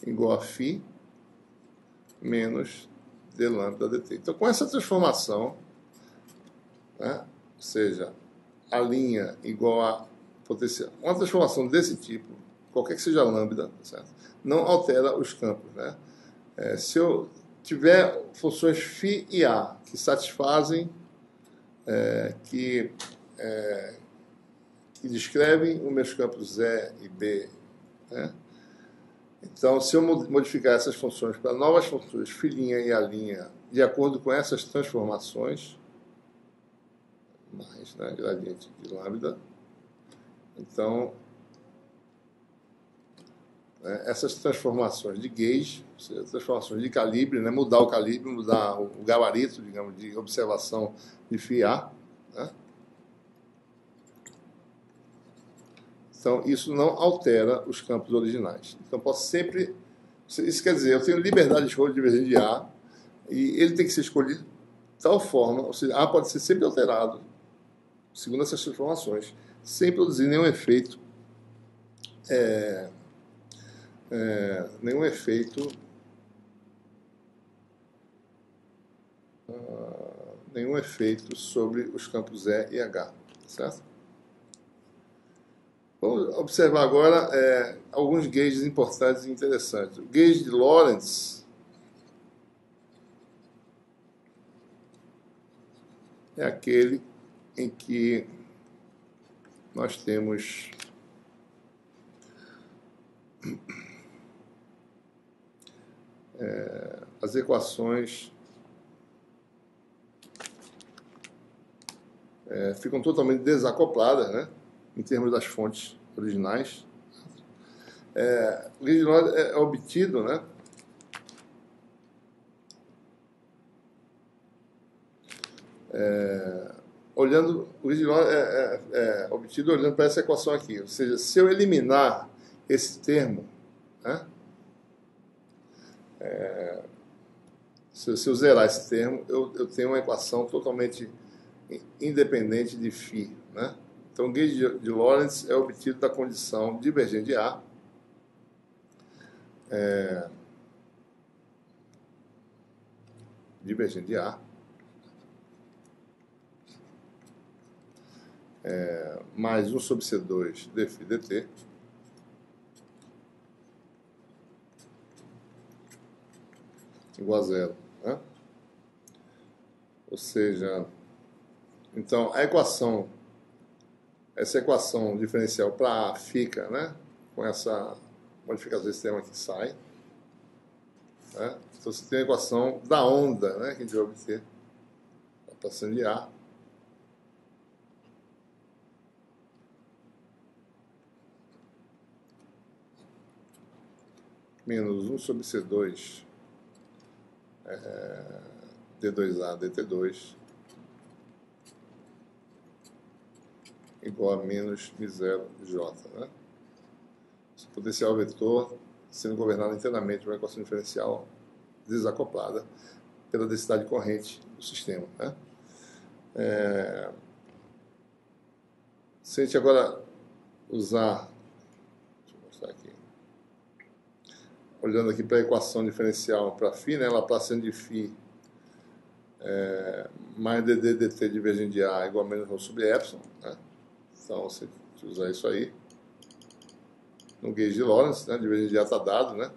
Igual a φ menos d lambda dt. Então, com essa transformação, né? Ou seja, a linha igual a potencial, uma transformação desse tipo, qualquer que seja a lambda, certo? Não altera os campos, né? Se eu tiver funções φ e A que satisfazem, que descrevem os meus campos E e B, né? Então, se eu modificar essas funções para novas funções φ' e A', de acordo com essas transformações, mais, né, gradiente de lambda, então, essas transformações de gauge, ou seja, transformações de calibre, né, mudar o calibre, mudar o gabarito, digamos, de observação de φ', né? Então, isso não altera os campos originais. Então, posso sempre... Isso quer dizer, eu tenho liberdade de escolha de divergente de A, e ele tem que ser escolhido de tal forma, ou seja, A pode ser sempre alterado, segundo essas transformações, sem produzir nenhum efeito, nenhum efeito sobre os campos E e H, certo? Vamos observar agora alguns gauges importantes e interessantes. O gauge de Lorentz é aquele em que nós temos as equações ficam totalmente desacopladas, né, em termos das fontes originais. O gauge de Lorentz é obtido, né, olhando, o gauge de Lorentz é obtido olhando para essa equação aqui. Ou seja, se eu eliminar esse termo, né, se eu zerar esse termo, eu tenho uma equação totalmente independente de φ. Né? Então, o gauge de Lorentz é obtido da condição divergente de A, divergente de A, mais 1 sobre C2 dφ dt, igual a zero. Né? Ou seja, então a equação, essa equação diferencial para A fica, né, com essa modificação desse termo aqui sai. Né? Então você tem a equação da onda, né, que a gente vai obter, a passando de A, menos 1 sobre C2 D2A dt2 igual a menos μ0j. Né? Esse potencial vetor sendo governado inteiramente por uma equação diferencial desacoplada pela densidade corrente do sistema. Né? Se a gente agora usar, deixa eu mostrar aqui, olhando aqui para a equação diferencial para φ, né, Laplaciano de φ mais dd dt divergente de A igual a menos ρ sobre epsilon. Né? Então, se a gente usar isso aí, no gauge de Lorentz, né, divergente de A está dado, né?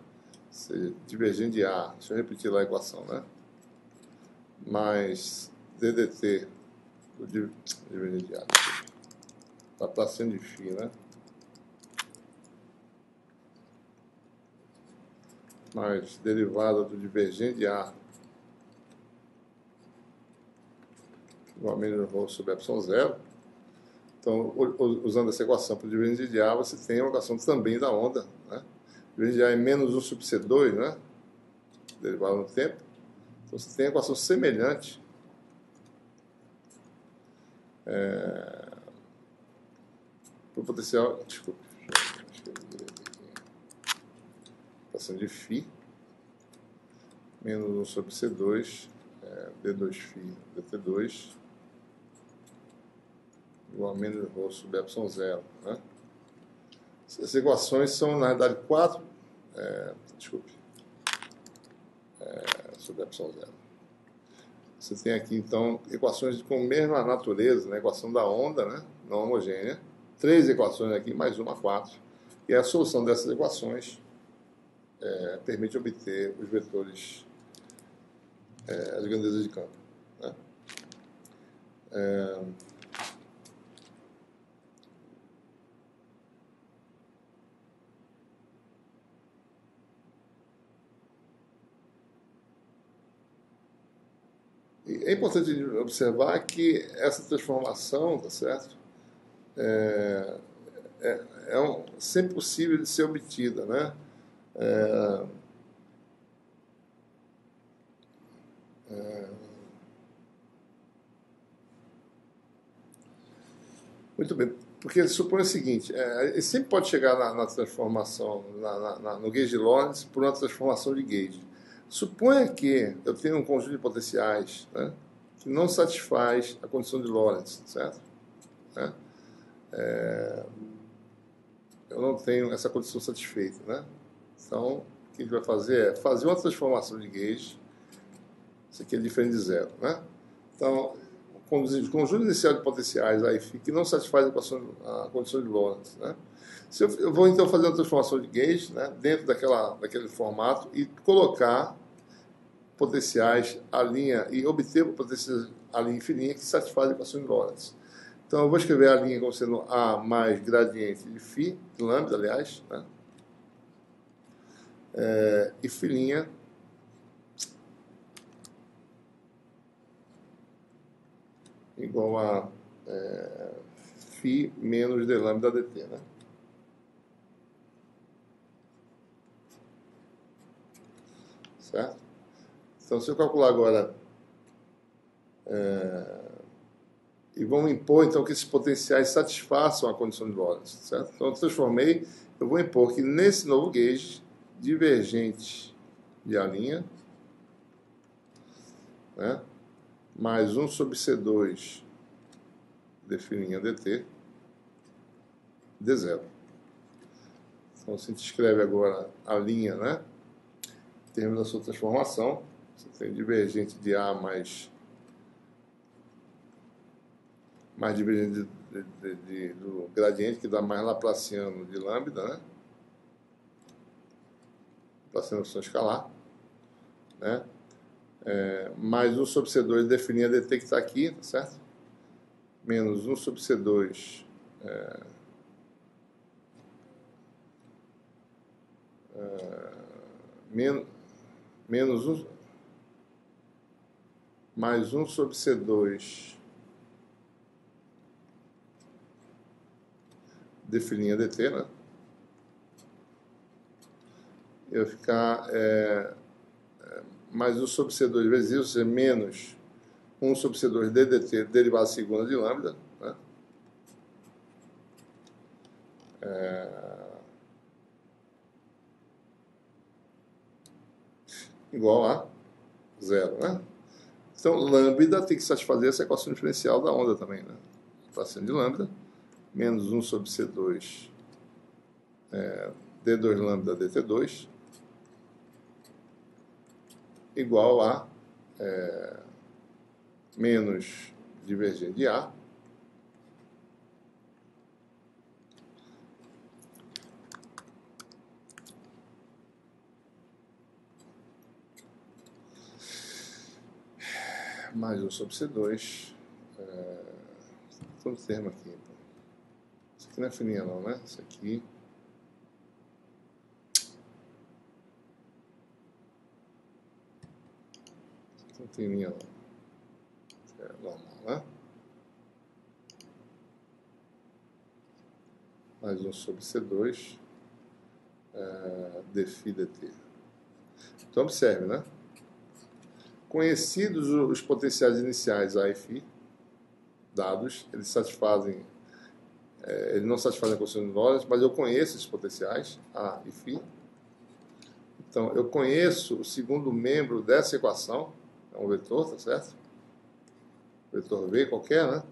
Se divergente de A, deixa eu repetir lá a equação, né? Mais ddt do divergente de A, Laplaciano de φ, né? Mais derivada do divergente de A igual a menos ρ sobre epsilon zero. Então, usando essa equação para o divergente de A, você tem uma equação também da onda. Né? O divergente de A é menos 1 sobre C2, né? Derivado no tempo. Então, você tem a equação semelhante para o potencial, desculpe, equação de φ, menos 1 sobre C2, d2φ dt2, igual a menos ρ sobre epsilon zero. Né? Essas equações são, na realidade, sobre epsilon zero. Você tem aqui, então, equações com a mesma natureza, né? Equação da onda, né? Não homogênea. 3 equações aqui, mais uma, 4. E a solução dessas equações permite obter os vetores, as grandezas de campo. Né? É importante observar que essa transformação, tá certo? Sempre possível de ser obtida, né? Muito bem, porque ele supõe o seguinte, ele sempre pode chegar na transformação, no gauge de Lorentz, por uma transformação de gauge. Suponha que eu tenho um conjunto de potenciais, né, que não satisfaz a condição de Lorentz, certo? Né? Eu não tenho essa condição satisfeita. Né? Então, o que a gente vai fazer é fazer uma transformação de gauge, isso aqui é diferente de zero. Né? Então, o conjunto inicial de potenciais aí que não satisfaz a condição de Lorentz. Né? Se eu vou então fazer uma transformação de gauge, né, dentro daquele formato e colocar potenciais à linha e obter potenciais à linha infinita que satisfaz a equação de Lorentz. Então eu vou escrever a linha como sendo A mais gradiente de φ, de lambda, aliás, né? E φ' igual a φ menos d lambda dt, né? Certo? Então, se eu calcular agora e vamos impor, então, que esses potenciais satisfaçam a condição de Lorentz, certo? Então, eu transformei, eu vou impor que nesse novo gauge, divergente de A', né, mais 1 sobre C2 define dt, d0. Então, se a gente escreve agora a linha, né, em termos da sua transformação, você tem divergente de A mais divergente do gradiente, que dá mais laplaciano de lambda, né? Laplaciano função escalar, né? Mais 1 sobre C2 definir a dt que está aqui, tá certo? Menos 1 sobre C2 menos 1 mais 1 sobre C2 definir a dt, né? Eu ficar mais 1 sobre C2 vezes isso, ou seja, menos 1 sobre C2 ddt, derivada segunda de lambda, né? Igual a zero, né? Então, lambda tem que satisfazer essa equação diferencial da onda também, né? Laplaciano de lambda, menos 1 sobre C2 d2 lambda dt2, igual a menos divergente de A, mais 1 sobre C2. Todo termo aqui. Então. Isso aqui não é fininha não, né? Isso aqui. Não tem linha não. É normal, né? Mais 1 sobre C2 dφ dt. Então observe, né? Conhecidos os potenciais iniciais A e φ, dados, eles satisfazem, eles não satisfazem a condição de Lorentz, mas eu conheço esses potenciais, A e φ. Então, eu conheço o segundo membro dessa equação, é um vetor, tá certo? Vetor V qualquer, né?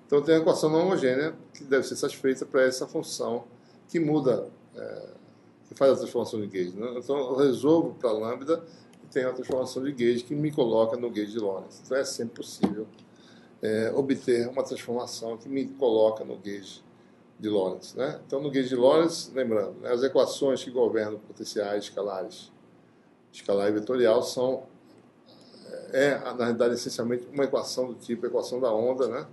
Então, eu tenho a equação não homogênea que deve ser satisfeita para essa função que muda, que faz a transformação de gauge, né? Então, eu resolvo para lambda e tenho a transformação de gauge que me coloca no gauge de Lorentz. Então, é sempre possível obter uma transformação que me coloca no gauge de Lorentz, né? Então, no gauge de Lorentz, lembrando, né, as equações que governam potenciais escalares, escalar e vetorial, são, na realidade, essencialmente uma equação do tipo equação da onda, né?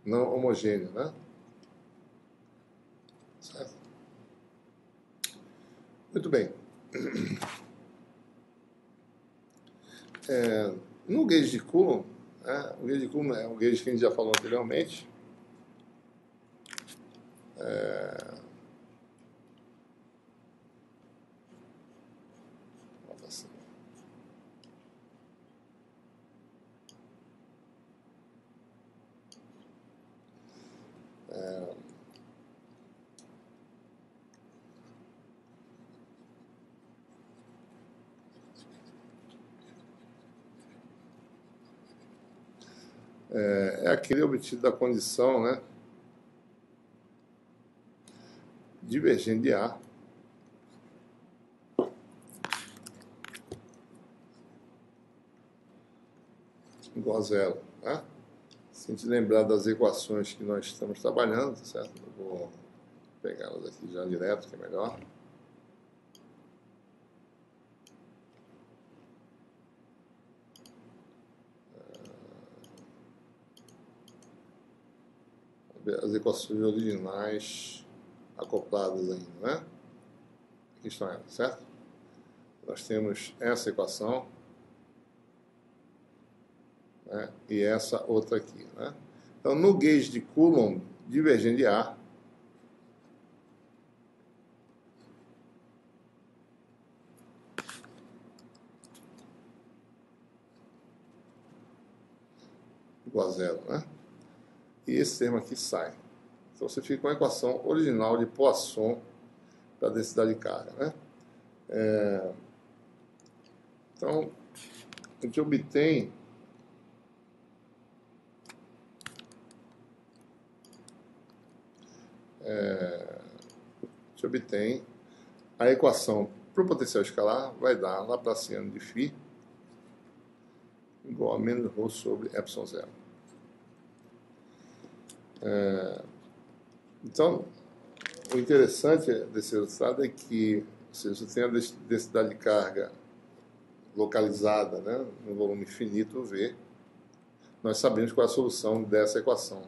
Não homogênea, né? Certo? Muito bem. No gauge de Coulomb, né, o gauge de Coulomb é um gauge que a gente já falou anteriormente. É aquele obtido da condição, né, divergente de A igual a zero, né? Se a gente lembrar das equações que nós estamos trabalhando, tá certo? Eu vou pegá-las aqui já direto, que é melhor. As equações originais acopladas ainda, né? Aqui estão elas, certo? Nós temos essa equação, né, e essa outra aqui, né? Então, no gauge de Coulomb divergente de A, zero, né? E esse termo aqui sai. Então você fica com a equação original de Poisson da densidade de carga, né? Então, a gente obtém a equação para o potencial escalar, vai dar Laplaciano de φ igual a menos ρ sobre epsilon zero. Então, o interessante desse resultado é que, se você tem a densidade de carga localizada, né, no volume finito V, nós sabemos qual é a solução dessa equação.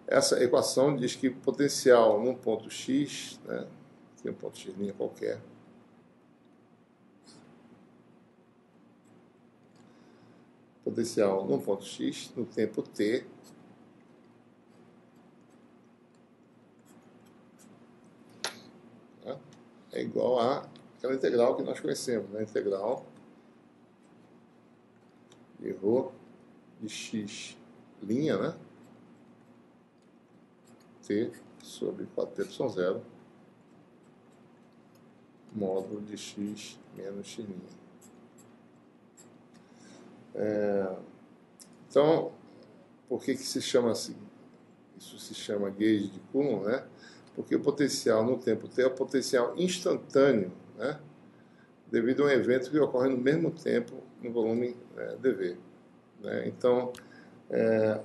Essa equação diz que potencial num ponto x, né, tem um ponto x' qualquer, potencial num ponto x no tempo t é igual a aquela integral que nós conhecemos, né? Integral de ρ de x', né? T sobre 4π0 módulo de x menos x'. Então, por que se chama assim? Isso se chama gauge de Coulomb, né? Porque o potencial no tempo t é o potencial instantâneo, né? Devido a um evento que ocorre no mesmo tempo no volume dV. Né? Então,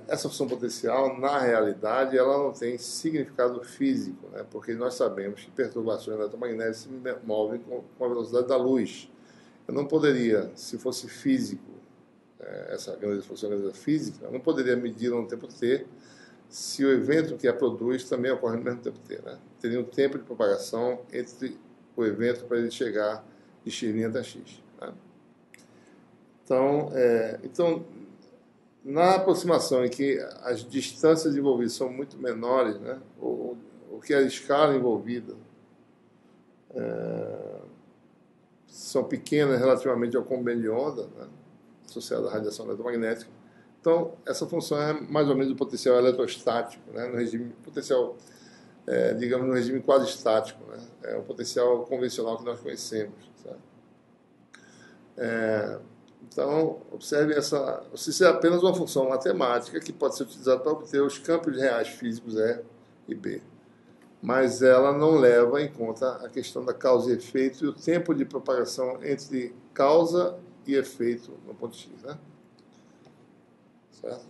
essa função potencial, na realidade, ela não tem significado físico, né? Porque nós sabemos que perturbações eletromagnéticas se movem com a velocidade da luz. Eu não poderia, se fosse físico, essa grandeza fosse uma grandeza física, eu não poderia medir no tempo t se o evento que a produz também ocorre no mesmo tempo t. Né? Teria um tempo de propagação entre o evento para ele chegar de x' até x. Né? Então, na aproximação em que as distâncias envolvidas são muito menores, né, ou que a escala envolvida são pequenas relativamente ao comprimento de onda, né, associado à radiação eletromagnética, então essa função é mais ou menos o potencial eletrostático, né, no regime potencial, digamos, no regime quase estático, né, é o potencial convencional que nós conhecemos. Certo? Então, observe isso é apenas uma função matemática que pode ser utilizada para obter os campos reais físicos E e B. Mas ela não leva em conta a questão da causa e efeito e o tempo de propagação entre causa e efeito no ponto X. Né? Certo?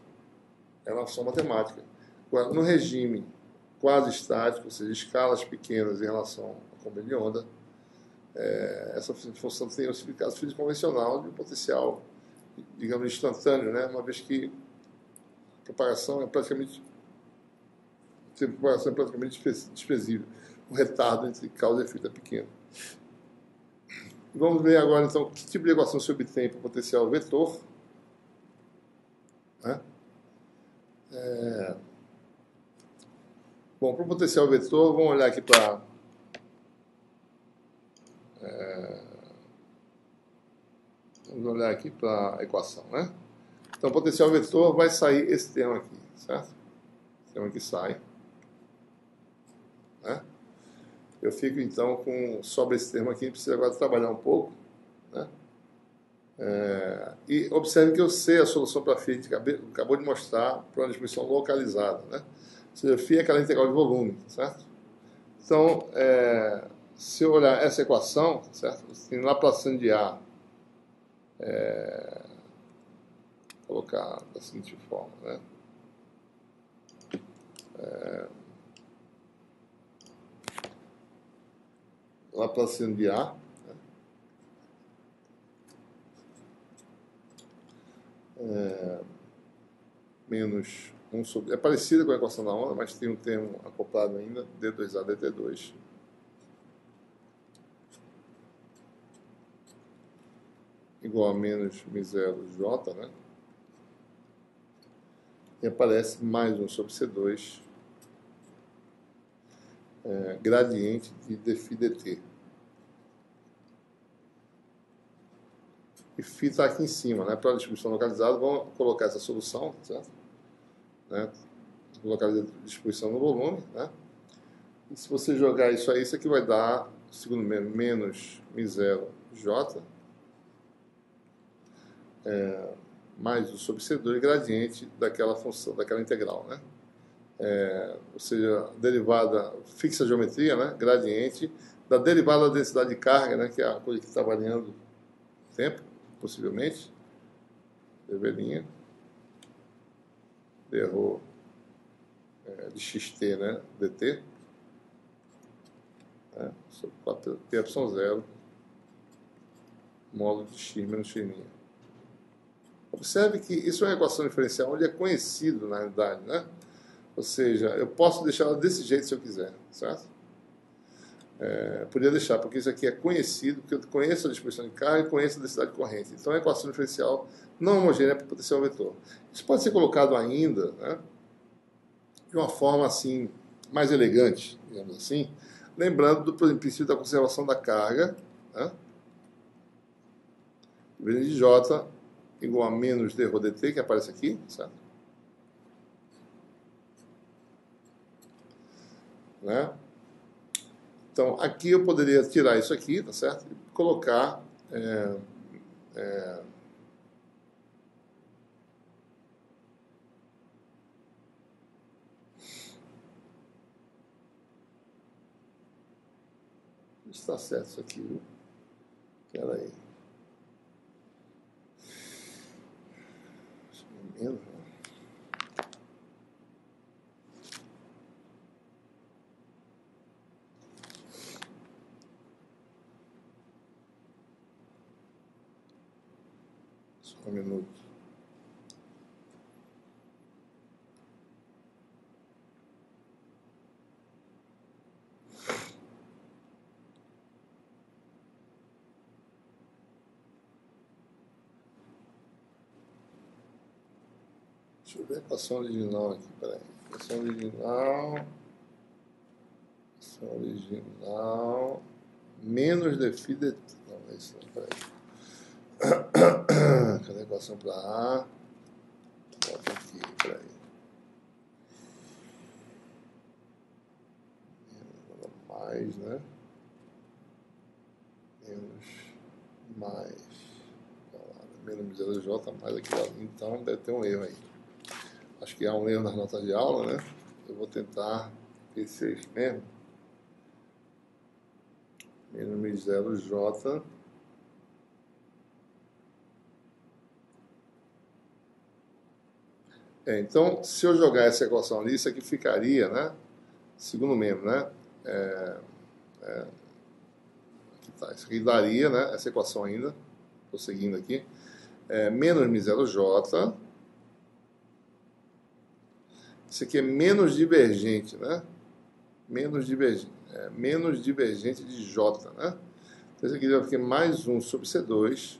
É uma função matemática. Agora, no regime quase estático, ou seja, escalas pequenas em relação ao comprimento de onda, essa função tem um significado físico convencional de um potencial, digamos, instantâneo, né? Uma vez que a propagação é praticamente desprezível. O retardo entre causa e efeito é pequeno. Vamos ver agora, então, que tipo de equação se obtém para o potencial vetor. Né? Bom, para o potencial vetor, vamos olhar aqui para... Vamos olhar aqui para a equação, né? Então, potencial vetor vai sair esse termo aqui, certo? Esse termo aqui sai. Né? Eu fico, então, sobre esse termo aqui, precisa agora trabalhar um pouco. Né? E observe que eu sei a solução para φ, que acabou de mostrar, para uma distribuição localizada. Né? Ou seja, φ é aquela integral de volume, certo? Então, se eu olhar essa equação, certo? Tem Laplaciano de A, colocar da seguinte forma, né? Laplaciano de A, né? Menos 1 sobre... É parecida com a equação da onda, mas tem um termo acoplado ainda, d2a dt2. Igual a menos μ0 j, né? E aparece mais 1 sobre C2, gradiente de dφ dt. E φ está aqui em cima, né? Para a distribuição localizada, vamos colocar essa solução, certo? né? Localidade de distribuição no volume, né? E se você jogar isso aí, isso aqui vai dar, segundo menos μ0j, mais o sobre C2 gradiente daquela função, daquela integral, né? Ou seja, derivada fixa a geometria, né? Gradiente da derivada da densidade de carga, né? Que é a coisa que está variando o tempo, possivelmente. Dv', dρ de xt, né? dt, né? Sobre 4πε0 módulo de x menos x'. Observe que isso é uma equação diferencial onde é conhecido, na realidade, né? Ou seja, eu posso deixar ela desse jeito se eu quiser, certo? Podia deixar, porque isso aqui é conhecido, porque eu conheço a distribuição de carga e conheço a densidade de corrente. Então, é uma equação diferencial não homogênea para potencial vetor. Isso pode ser colocado ainda, né, de uma forma assim, mais elegante, digamos assim, lembrando do princípio da conservação da carga, né? V de J igual a menos dρ dt, que aparece aqui, certo? Né? Então, aqui eu poderia tirar isso aqui, tá certo? E colocar está certo isso aqui, viu? Espera aí. Menos, né? Só um minuto. Deixa eu ver a equação original aqui, peraí. Equação original, menos dφ dt. Não, é isso não, peraí. Cadê a equação para A? Bota aqui, peraí. Mais, né? Menos μ0j, mais aqui, então deve ter um erro aí. Acho que há um erro nas notas de aula, né? Eu vou tentar ver se é isso mesmo. Menos μ0j então, se eu jogar essa equação ali, isso aqui ficaria, né? Segundo membro, né? Aqui tá. Isso aqui daria, né? Essa equação ainda. Estou seguindo aqui. Menos μ0j. Isso aqui é menos divergente, né? Menos divergente de J, né? Então, isso aqui vai ficar mais 1 sobre C2,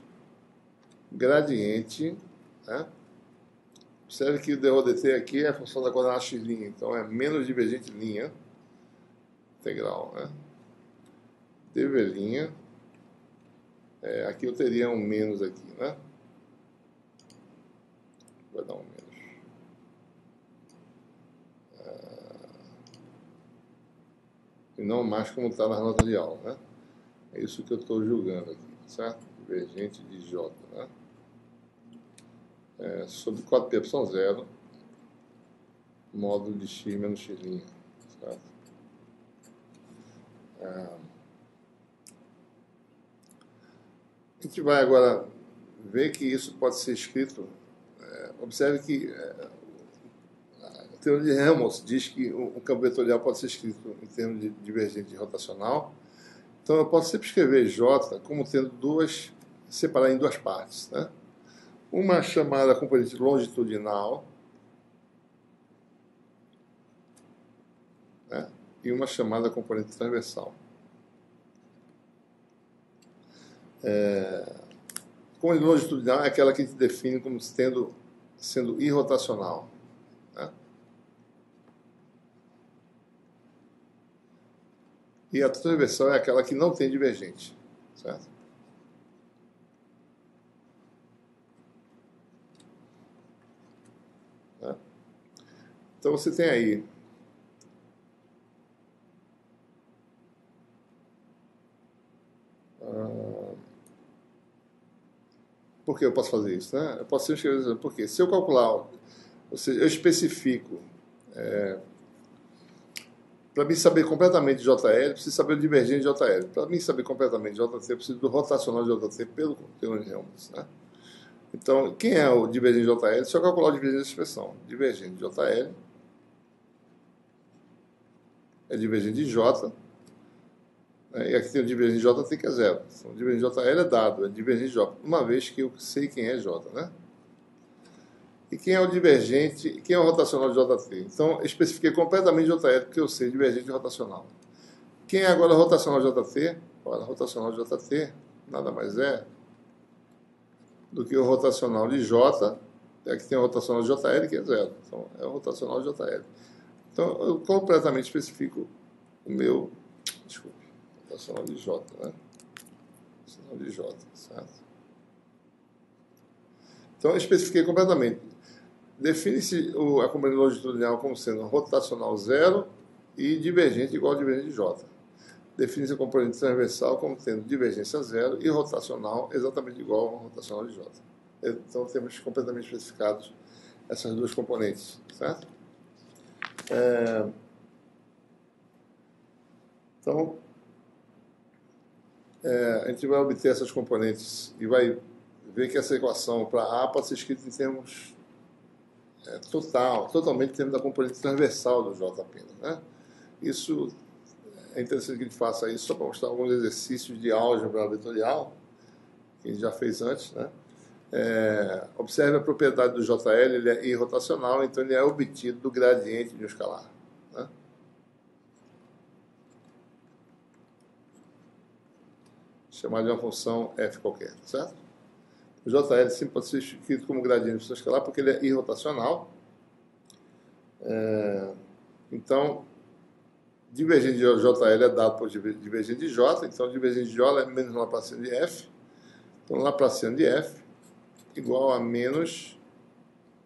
gradiente, né? Observe que o dρ dt aqui é a função da coordenada x', então é menos divergente linha, integral, né? dv', aqui eu teria um menos aqui, né? Vai dar um menos. E não mais como está nas notas de aula, né? É isso que eu estou julgando aqui, certo? Divergente de J, né? Sobre 4πε0, módulo de x menos x', certo? A gente vai agora ver que isso pode ser escrito. Observe que a teoria de Helmholtz diz que o campo vetorial pode ser escrito em termos de divergente rotacional. Então eu posso sempre escrever J como tendo separar em duas partes, né? Uma chamada componente longitudinal, né? E uma chamada componente transversal. Componente longitudinal é aquela que a gente define como sendo irrotacional, né? E a transversal é aquela que não tem divergente, certo? Então você tem aí por que eu posso fazer isso, né? Eu posso escrever, porque se eu calcular, ou seja, eu especifico, para mim saber completamente de JL, eu preciso saber o divergente de JL. Para mim saber completamente de JT, eu preciso do rotacional de JT pelo conteúdo de Helmholtz, né? Então, quem é o divergente de JL? Se eu calcular o divergente dessa expressão, divergente de JL é divergente de J, né? E aqui tem o divergente de JT que é zero. Então, o divergente de JL é dado, é divergente de J, uma vez que eu sei quem é J, né? E quem é o divergente, quem é o rotacional de JT? Então, eu especifiquei completamente JL, porque eu sei divergente e rotacional. Quem é agora o rotacional de JT? Olha, o rotacional de JT nada mais é do que o rotacional de J, aqui tem o rotacional de JL, que é zero. Então, é o rotacional de JL. Então, eu completamente especifico o meu, desculpe, rotacional de J, né? Rotacional de J, certo? Então, eu especifiquei completamente. Define-se a componente longitudinal como sendo rotacional zero e divergente igual a divergente de J. Define-se a componente transversal como tendo divergência zero e rotacional exatamente igual ao rotacional de J. Então, temos completamente especificados essas duas componentes, certo? Então, a gente vai obter essas componentes e vai ver que essa equação para A pode ser escrita em termos totalmente em termos da componente transversal do J apenas, né? Isso é interessante que a gente faça isso só para mostrar alguns exercícios de álgebra vetorial que a gente já fez antes, né? Observe a propriedade do JL, ele é irrotacional, então ele é obtido do gradiente de um escalar, né? Chamar de uma função f qualquer, certo? O JL sempre pode ser escrito como gradiente de função escalar porque ele é irrotacional. Então, divergente de JL é dado por divergente de J, então divergente de J é menos Laplaciano de F. Então, Laplaciano de F igual a menos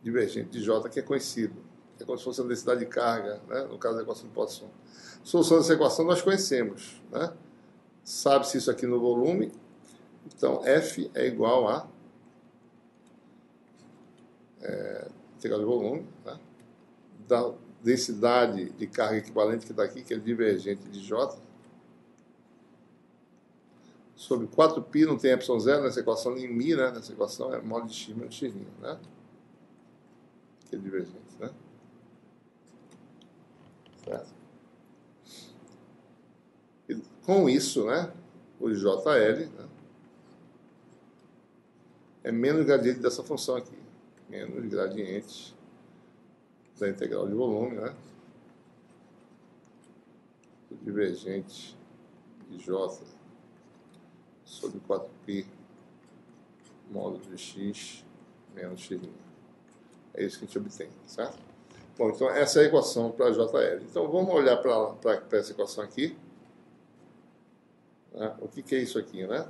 divergente de J, que é conhecido. É como se fosse a densidade de carga, né? No caso da equação de Poisson. Solução dessa equação nós conhecemos, né? Sabe-se isso aqui no volume. Então, F é igual a integral de volume, né? Da densidade de carga equivalente que está aqui, que é divergente de J, sobre 4π, não tem epsilon zero nessa equação, nem μ, né? Nessa equação é módulo de x menos x', né? Que é divergente, né? Certo? E com isso, né? O JL, né, é menos gradiente dessa função aqui. Menos gradiente da integral de volume, né? O divergente de J sobre 4π módulo de x menos x'. É isso que a gente obtém, certo? Bom, então essa é a equação para JL. Então vamos olhar para essa equação aqui. Né? O que é isso aqui, né?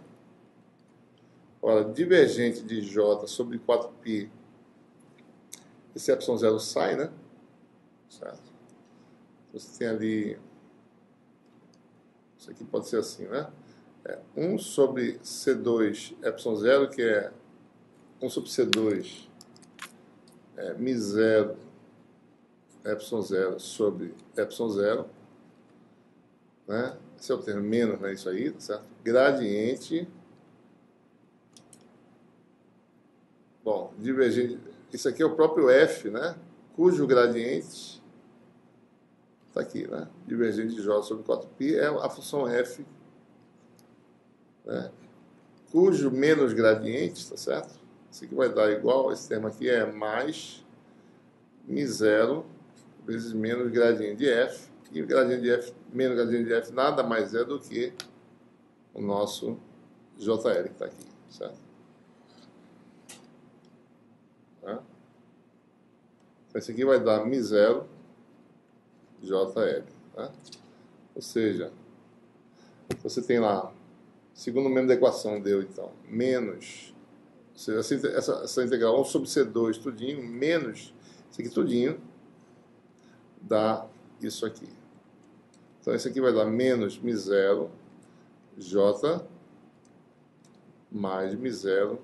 Ora, divergente de J sobre 4π, esse epsilon zero sai, né? Certo? Você tem ali, isso aqui pode ser assim, né? 1 sobre C2 epsilon zero, que é 1 sobre C2 μ0 epsilon zero sobre epsilon zero, né? Esse é o termo menos, né? Isso aí, certo? Gradiente, bom, divergente, isso aqui é o próprio f, né? Cujo gradiente está aqui, né? Divergente de J sobre 4π é a função f, né? Cujo menos gradiente, tá certo? Isso aqui vai dar igual, esse termo aqui é mais μ0 vezes menos gradiente de f, e o gradiente de f, menos gradiente de f, nada mais é do que o nosso JL que está aqui, certo? Tá? Então, esse aqui vai dar μ0 JL, tá? Ou seja, você tem lá, segundo o membro da equação deu, então, menos, ou seja, essa integral 1 sobre C2 tudinho, menos isso aqui tudinho, dá isso aqui. Então, isso aqui vai dar menos μ0 J mais μ0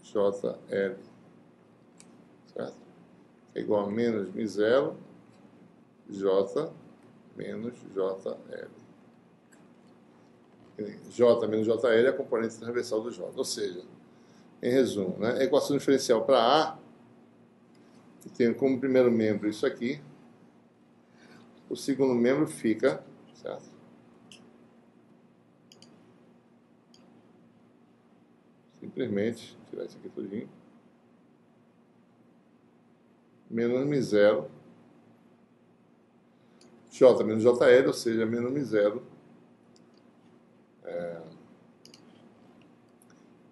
JL. Certo? É igual a menos μ0 J menos JL. J menos JL é a componente transversal do J. Ou seja, em resumo, né, a equação diferencial para A, que tem como primeiro membro isso aqui, o segundo membro fica, certo? Simplesmente tirar isso aqui tudinho. Menos μ0 J menos JL, ou seja, menos μ0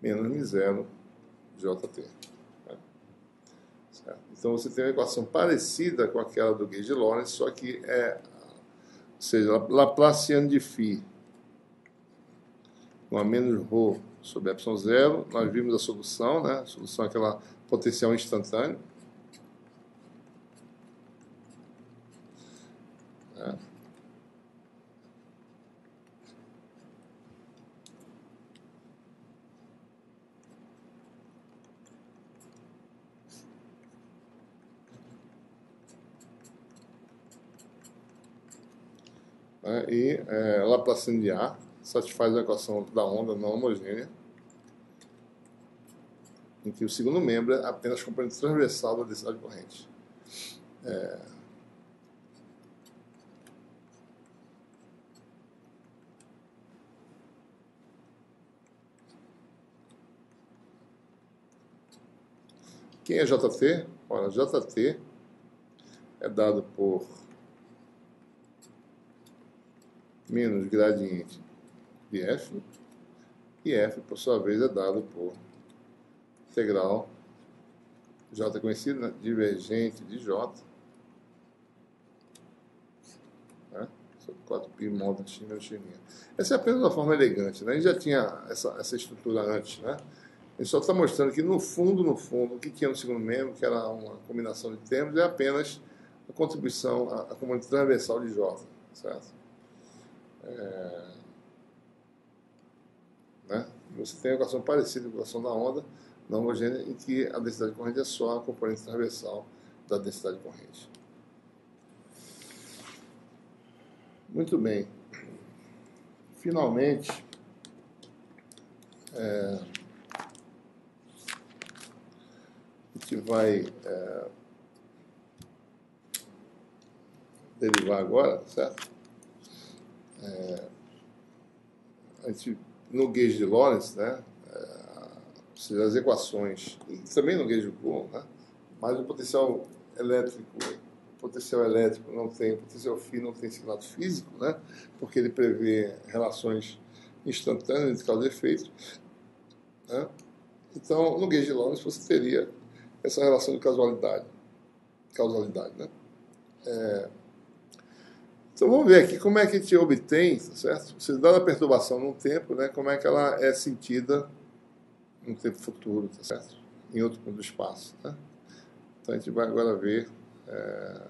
menos μ0 JT. Né? Certo? Então você tem uma equação parecida com aquela do gauge de Lorentz, só que ou seja, Laplaciano de φ com a menos ρ sobre epsilon zero. Nós vimos a solução, né? A solução é aquela potencial instantâneo. Né? E Laplaciano de A satisfaz a equação da onda não homogênea, em que o segundo membro é apenas componente transversal da densidade corrente. Quem é JT? Ora, JT é dado por menos gradiente de F, e F, por sua vez, é dado por integral, J é conhecido, né? Divergente de J, né? Sobre 4π módulo de x menos x'. Essa é apenas uma forma elegante, né? A gente já tinha essa estrutura antes, né? A gente só está mostrando que, no fundo, o que tinha no segundo membro, que era uma combinação de termos, é apenas a contribuição, a componente transversal de J, certo? Né? Você tem uma equação parecida com a equação da onda não homogênea, em que a densidade de corrente é só a componente transversal da densidade de corrente. Muito bem. Finalmente, a gente vai derivar agora, certo? A gente, no gauge de Lorentz, né, ou seja, as equações, e também no gauge de Coulomb, né, mas o potencial elétrico não tem, o potencial φ não tem significado físico, né, porque ele prevê relações instantâneas entre causa e efeito. Né? Então, no gauge de Lorentz você teria essa relação de causalidade, né? Então vamos ver aqui como é que a gente obtém, certo? Se dada a perturbação num tempo, né, como é que ela é sentida no tempo futuro, tá certo? Em outro ponto do espaço, né? Então a gente vai agora ver a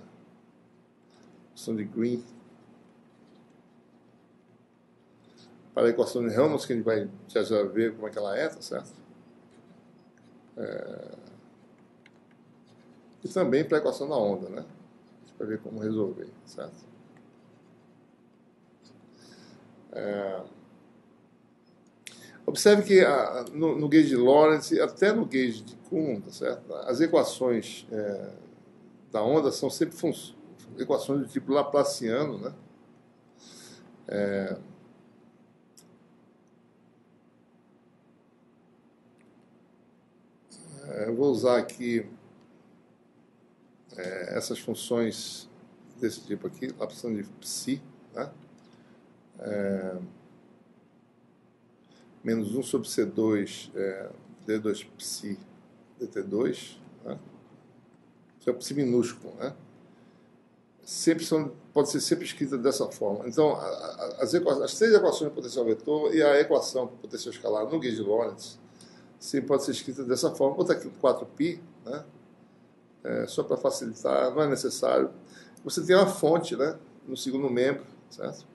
função de Green para a equação de Helmholtz, que a gente vai já ver como é que ela é, tá certo? E também para a equação da onda, né? A gente vai ver como resolver, certo? Observe que no gauge de Lorentz, até no gauge de Coulomb, tá certo? As equações da onda são sempre equações do tipo Laplaciano, né? Eu vou usar aqui essas funções desse tipo aqui, Laplaciano de psi, né? Menos 1 sobre C2 D2 psi dt2, né? Isso é o psi minúsculo, né? Pode ser sempre escrita dessa forma. Então, as três equações do potencial vetor e a equação do potencial escalar no gauge de Lorentz sempre pode ser escrita dessa forma. Vou botar aqui 4π, né? Só para facilitar, não é necessário. Você tem uma fonte, né, no segundo membro, certo?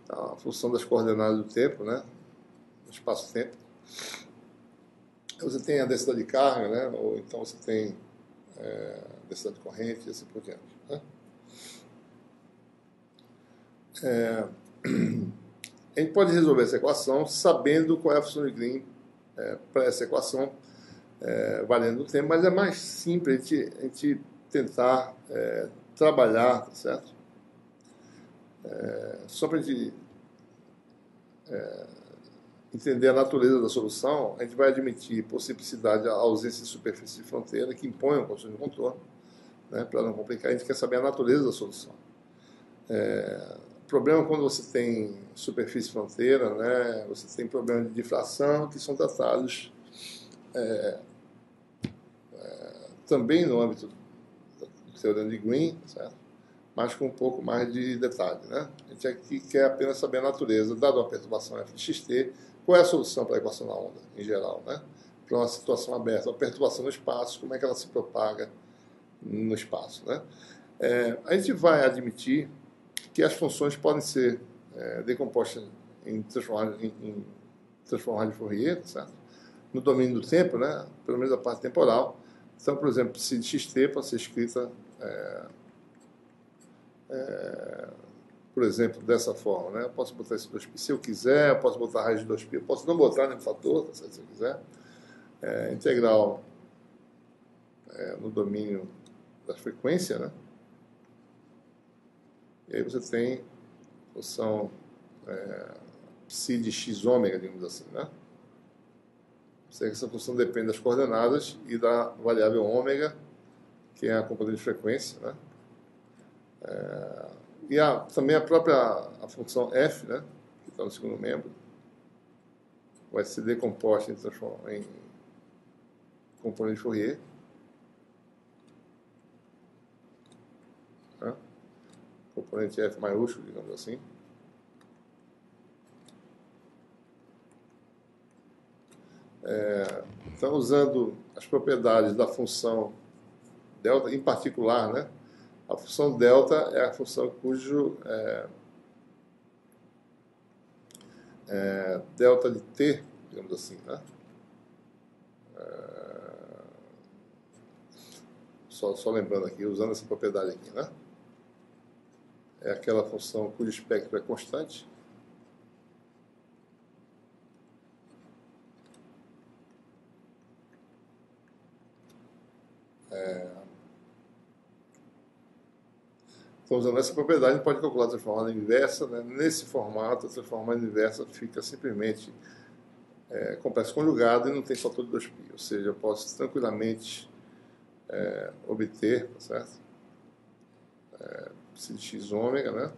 Então, a função das coordenadas do tempo, né, do espaço-tempo. Você tem a densidade de carga, né, ou então você tem densidade de corrente e assim por diante. Né? A gente pode resolver essa equação sabendo qual é a função de Green para essa equação, valendo o tempo, mas é mais simples a gente tentar trabalhar, tá certo? Só para a gente entender a natureza da solução, a gente vai admitir por simplicidade a ausência de superfície de fronteira que impõe condições de contorno, né? Para não complicar, a gente quer saber a natureza da solução. O problema é quando você tem superfície de fronteira, né? Você tem problemas de difração que são tratados também no âmbito do teorema de Green, certo? Mas com um pouco mais de detalhe, né? A gente aqui quer apenas saber a natureza, dada uma perturbação f de xt, qual é a solução para a equação da onda, em geral, né? Para uma situação aberta, uma perturbação no espaço, como é que ela se propaga no espaço, né? A gente vai admitir que as funções podem ser decompostas em transformadas de Fourier, certo? No domínio do tempo, né? Pelo menos a parte temporal. Então, por exemplo, psi de xt pode ser escrita, por exemplo, dessa forma, né? Eu posso botar esse 2π se eu quiser, eu posso botar a raiz de 2π, eu posso não botar nenhum fator, tá certo? Se eu quiser. Integral no domínio da frequência, né? E aí você tem função psi de x ômega, digamos assim, né? Essa função depende das coordenadas e da variável ômega, que é a componente de frequência, né? E também a função f, né, que está no segundo membro, vai ser decomposta em componente de Fourier. Né? Componente f maiúsculo, digamos assim. Então, usando as propriedades da função delta, em particular, né? A função delta é a função cujo delta de t, digamos assim, né? Só lembrando aqui, usando essa propriedade aqui, né? É aquela função cujo espectro é constante. Então, usando essa propriedade, a gente pode calcular a transformada inversa, né? Nesse formato, a transformada inversa fica simplesmente complexo conjugado e não tem fator de 2π. Ou seja, eu posso tranquilamente obter, tá certo? Psi de x ômega, né?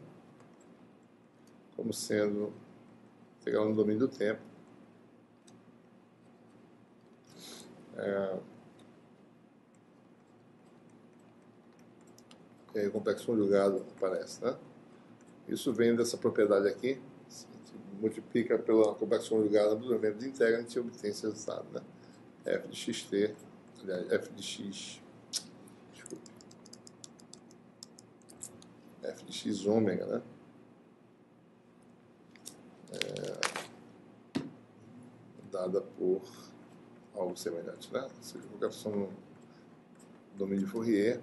Como sendo integral no domínio do tempo. E aí o complexo conjugado aparece, né? Isso vem dessa propriedade aqui. Se a gente multiplica pela complexo conjugado do membro de integra, a gente obtém esse resultado, né? F de xt, aliás, f de x, desculpe, f de x ômega, né? Dada por algo semelhante, né? Ou seja, qualquer função no domínio de Fourier.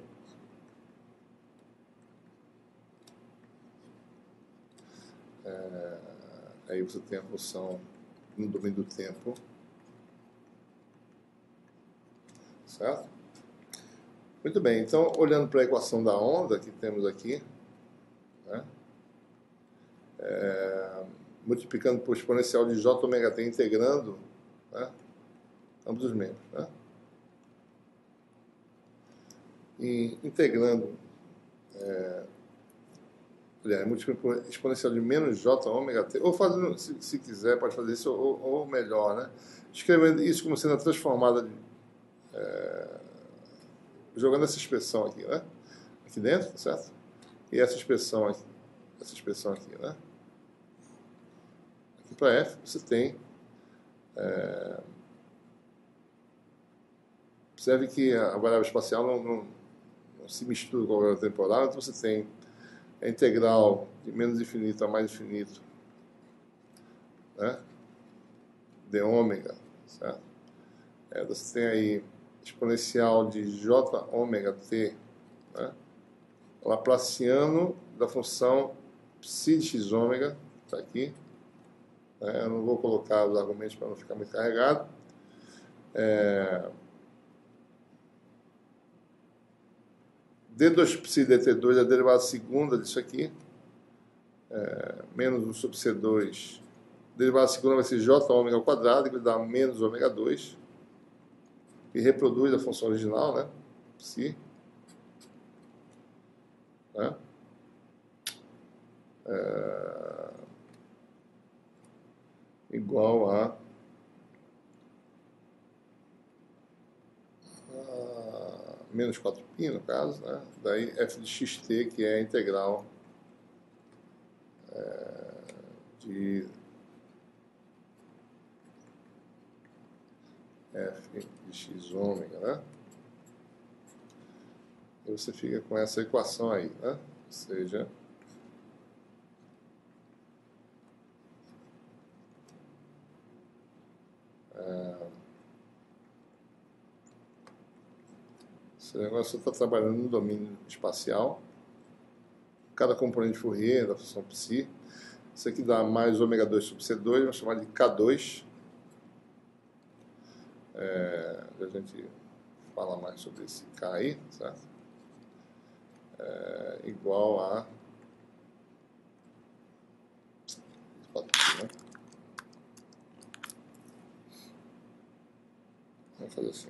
Aí você tem a função no domínio do tempo, certo? Muito bem, então, olhando para a equação da onda que temos aqui, né? Multiplicando por exponencial de j ômega t, integrando, né, ambos os membros, né? E integrando, multiplicando por exponencial de menos j ômega t, ou fazendo, se quiser, pode fazer isso, ou melhor, né? Escrevendo isso como sendo a transformada, jogando essa expressão aqui, né? Aqui dentro, certo? E essa expressão aqui, né? Aqui para f, você tem... observe que a variável espacial não se mistura com a variável temporal, então você tem a integral de menos infinito a mais infinito, né, de ômega, certo? Você tem aí exponencial de j ômega t, né, laplaciano da função psi de x ômega, está aqui, né, eu não vou colocar os argumentos para não ficar muito carregado. D2π dt2 é a derivada segunda disso aqui, menos 1 sobre C2, derivada segunda vai ser j ômega ao quadrado, que vai dar menos ômega 2, e reproduz a função original, né, psi, né, igual a menos 4π, no caso, né, daí f de xt, que é a integral de f de x ômega, né? E você fica com essa equação aí, né? Ou seja, esse negócio está trabalhando no domínio espacial. Cada componente Fourier da função psi. Isso aqui dá mais ômega 2 sobre C2, vamos chamar de K2. A gente fala mais sobre esse K aí, certo? Igual a... Né? Vamos fazer assim.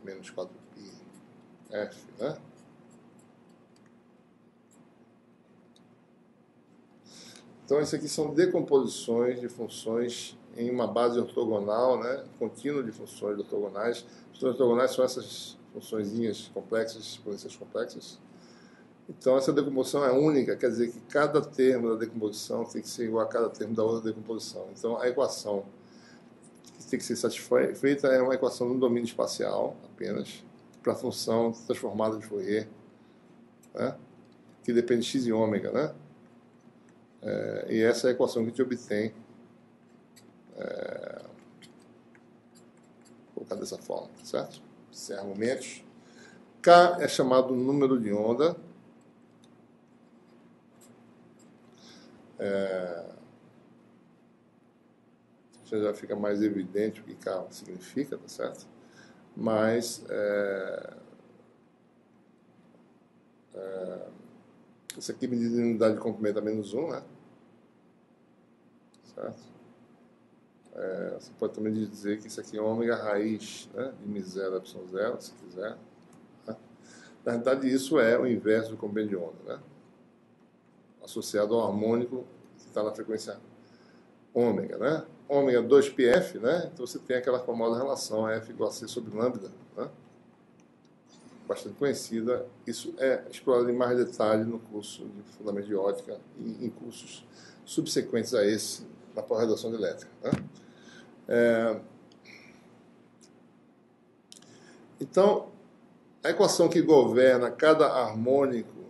Menos 4π f, né? Então, isso aqui são decomposições de funções em uma base ortogonal, né? Contínua de funções ortogonais. Funções ortogonais são essas funçõezinhas complexas, exponenciais complexas. Então, essa decomposição é única, quer dizer que cada termo da decomposição tem que ser igual a cada termo da outra decomposição. Então, a equação que tem que ser satisfeita é uma equação no domínio espacial, apenas, para a função transformada de Fourier, né? Que depende de x e ômega, né? E essa é a equação que a gente obtém, colocar dessa forma, certo? Sem argumentos. K é chamado número de onda. Já fica mais evidente o que K significa, tá certo? Mas isso aqui medida em unidade de comprimento a -1, né? Certo? Você pode também dizer que isso aqui é ômega raiz, né, de μ0 ε0, se quiser. Né? Na verdade, isso é o inverso do comprimento de onda, né? Associado ao harmônico que está na frequência ômega, né? Ômega 2πf, né? Então você tem aquela famosa relação F igual a C sobre lambda, né? Bastante conhecida. Isso é explorado em mais detalhe no curso de Fundamento de Ótica e em cursos subsequentes a esse, na pós-graduação de elétrica, né? Então, a equação que governa cada harmônico,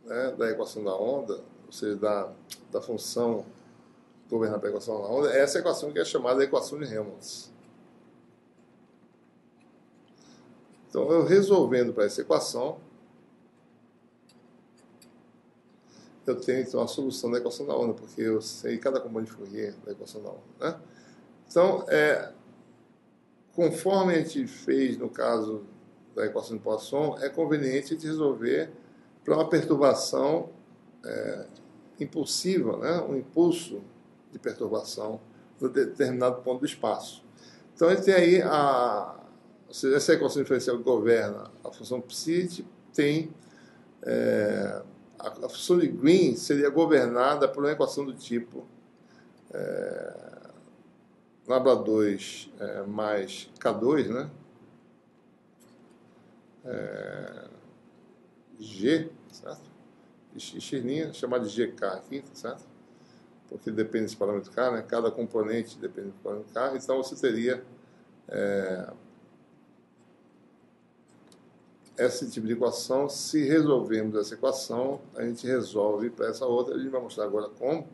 né, da equação da onda, ou seja, da função governada pela equação da onda, é essa equação que é chamada de equação de Helmholtz. Então, eu resolvendo para essa equação, eu tenho então a solução da equação da onda, porque eu sei cada componente Fourier da equação da onda, né? Então, conforme a gente fez no caso da equação de Poisson, é conveniente a gente resolver para uma perturbação impulsiva, né? Um impulso de perturbação em determinado ponto do espaço. Então, a gente tem aí ou seja, essa equação diferencial que governa a função psi tem a função de Green seria governada por uma equação do tipo lambda 2 mais K2, né? G, certo? X', chamado de GK aqui, certo? porque depende desse parâmetro K, né? Cada componente depende do parâmetro K, então você teria esse tipo de equação. Se resolvermos essa equação, a gente resolve para essa outra. A gente vai mostrar agora como.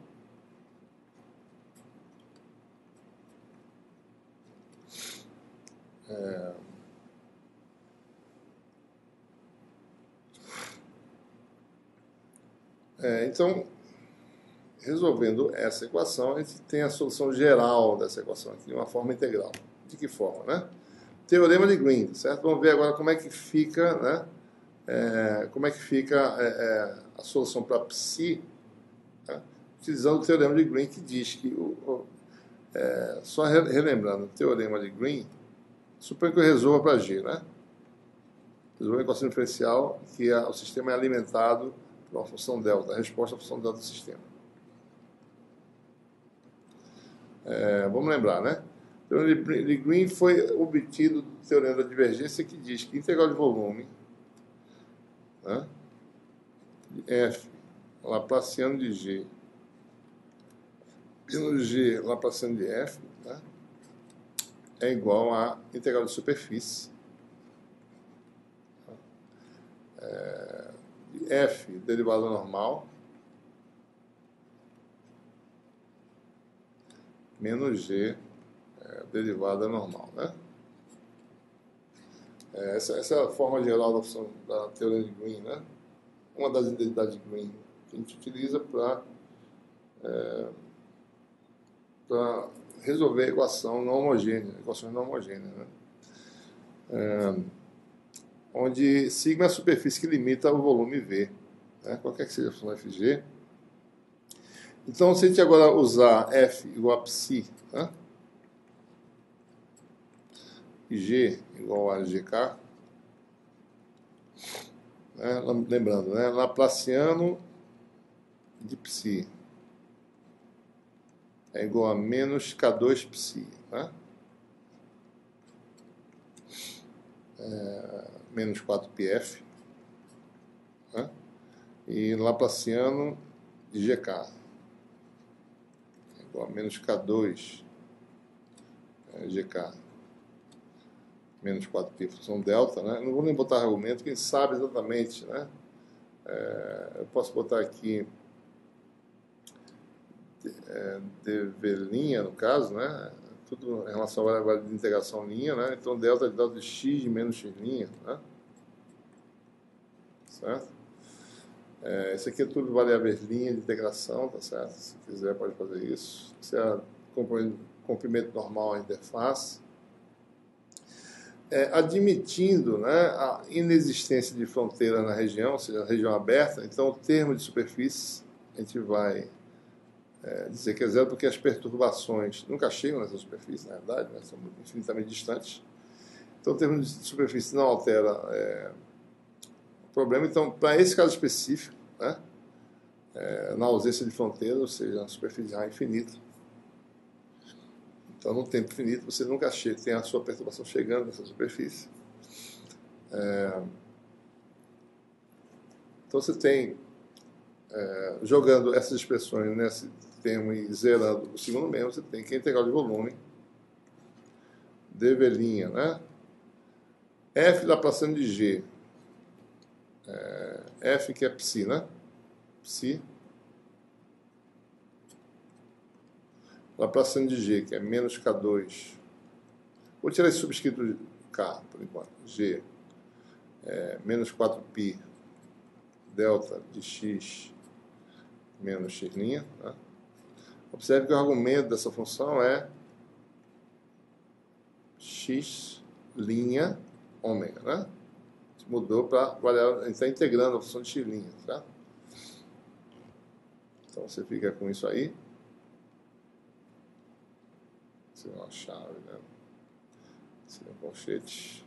Então, resolvendo essa equação, a gente tem a solução geral dessa equação aqui, de uma forma integral. De que forma, né? Teorema de Green, certo? Vamos ver agora como é que fica, né? Como é que fica a solução para psi, né? Utilizando o teorema de Green, que diz que, só relembrando, o teorema de Green, suponho que eu resolva para G, né? Resolvo a equação diferencial, que o sistema é alimentado por uma função delta, a resposta à função delta do sistema. Vamos lembrar, né? O teorema de Green foi obtido do teorema da divergência, que diz que integral de volume, né, de f laplaciano de g menos g laplaciano de f, né, é igual a integral de superfície de f derivada normal menos g derivada normal, né? Essa é a forma geral da teoria de Green, né? Uma das identidades de Green que a gente utiliza para resolver a equação não homogênea, equações não homogêneas, né? Onde sigma é a superfície que limita o volume V, né? Qualquer que seja a função Fg. Então, se a gente agora usar F igual a psi, né? E G igual a GK, né? Lembrando, né? Laplaciano de psi é igual a menos K2 psi, né? Menos 4πf, né? E Laplaciano de GK é igual a menos K2 GK menos 4π função delta, né? Não vou nem botar argumento, quem sabe exatamente, né? Eu posso botar aqui dv', no caso, né? Tudo em relação à variável de integração linha, né? Então, delta de x de menos x', né? Certo? Isso aqui é tudo variáveis linha de integração, tá certo? Se quiser, pode fazer isso. Isso é comprimento normal à interface. Admitindo, né, a inexistência de fronteira na região, ou seja, a região aberta, então o termo de superfície a gente vai dizer que é zero, porque as perturbações nunca chegam nessa superfície, na verdade, né, são infinitamente distantes. Então o termo de superfície não altera o problema. Então, para esse caso específico, né, na ausência de fronteira, ou seja, a superfície é infinita, então, no tempo infinito, você nunca tem a sua perturbação chegando nessa superfície. Então, você tem, jogando essas expressões nesse termo e zerando o segundo membro, você tem que a integral de volume dv', né? F laplaciano de g. F que é psi, né? Psi. Laplaciano de g, que é menos K2. Vou tirar esse subscrito de K, por enquanto. G menos 4π delta de x menos x'. Né? Observe que o argumento dessa função é x' ômega, né? A gente mudou para variável, a gente está integrando a função de x', certo? Então você fica com isso aí. Isso é uma chave, né? Isso é um colchete.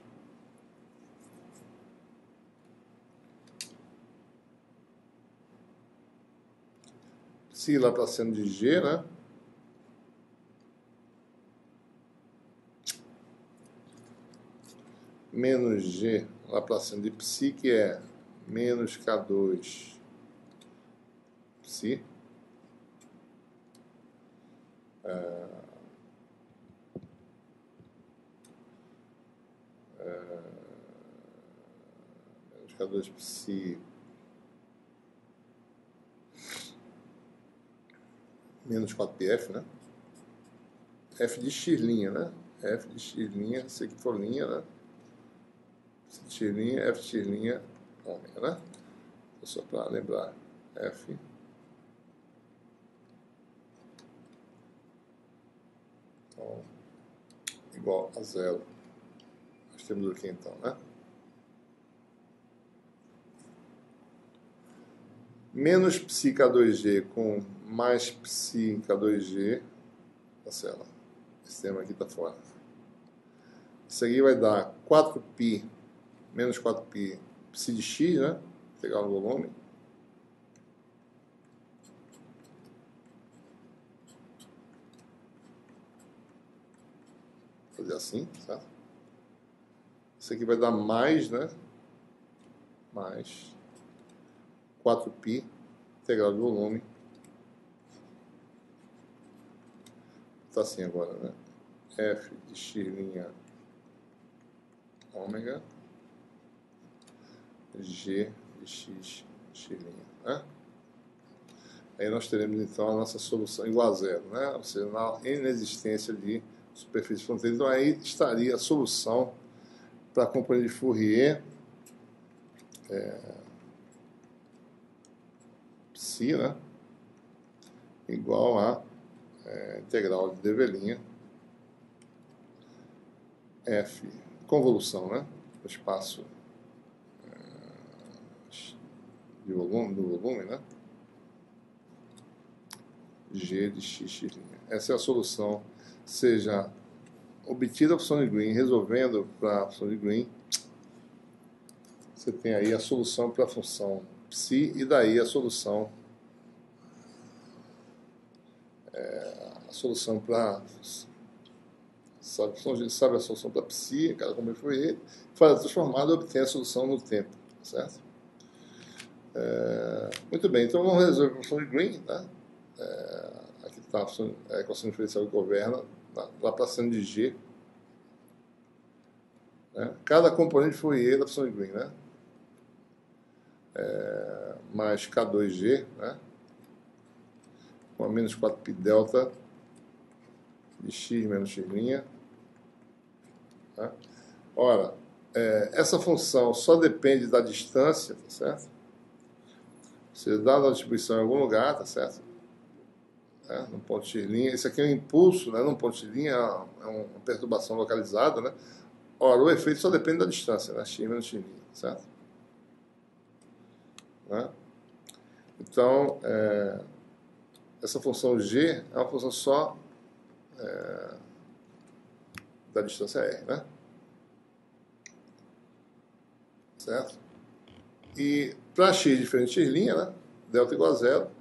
Psi laplaciano de g, né? Menos g laplaciano de psi, que é menos K2 psi. K2 psi menos 4πf, né? F de x', né? F de x', se aqui for linha, né? X', F de x', ômega, né? Só para lembrar, F então, igual a zero. Nós temos aqui então, né? Menos psi K2G com mais psi K2G, cancela. Esse termo aqui está fora. Isso aqui vai dar 4π menos 4π psi de x, né? Pegar o volume. Fazer assim, certo? Isso aqui vai dar mais, né? Mais 4π integral do volume. Está assim agora, né? F de x' ômega G de x', né? Aí nós teremos então a nossa solução igual a zero, né? Ou seja, na inexistência de superfície fronteira. Então aí estaria a solução para a componente de Fourier psi, né? Igual a integral de Develin F, convolução, né? Do espaço do volume, né? G de x'. Essa é a solução, seja obtida a função de Green, resolvendo para a função de Green, você tem aí a solução para a função psi e daí a solução para sabe a solução para psi, cada como foi ele, faz a transformada e obtém a solução no tempo, certo? Muito bem, então vamos resolver a função de Green, né? Aqui está a equação diferencial que governa, Laplaciano de G, né? Cada componente Fourier da função de Green, né? Mais K2G, né? Com a menos 4π delta de x menos x'. Tá? Ora, essa função só depende da distância, tá certo? Ou seja, dada a distribuição em algum lugar, tá certo? No ponto x', esse aqui é um impulso, né? Num ponto x' é uma perturbação localizada, né? Ora, o efeito só depende da distância, né? X menos x', certo? Né? Então, essa função g é uma função só da distância r, né? Certo? E para x diferente de x', né? Delta igual a zero.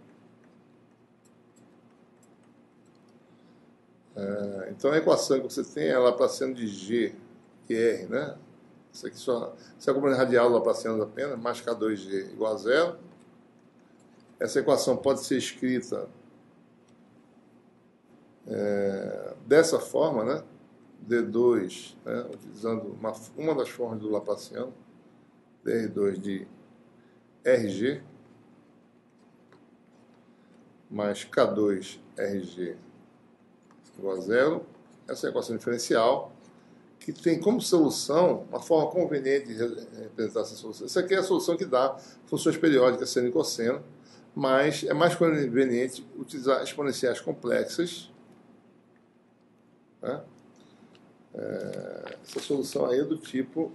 Então a equação que você tem é Laplaciano de g e r, né? Isso aqui só, se é a componente radial Laplaciano apenas, mais K2G igual a zero. Essa equação pode ser escrita dessa forma, né? D2, né? Utilizando uma das formas do Laplaciano, dr2 de RG mais K2RG igual a zero. Essa é a equação diferencial, que tem como solução uma forma conveniente de representar essa solução. Essa aqui é a solução que dá funções periódicas seno e cosseno, mas é mais conveniente utilizar exponenciais complexas. Né? Essa solução aí é do tipo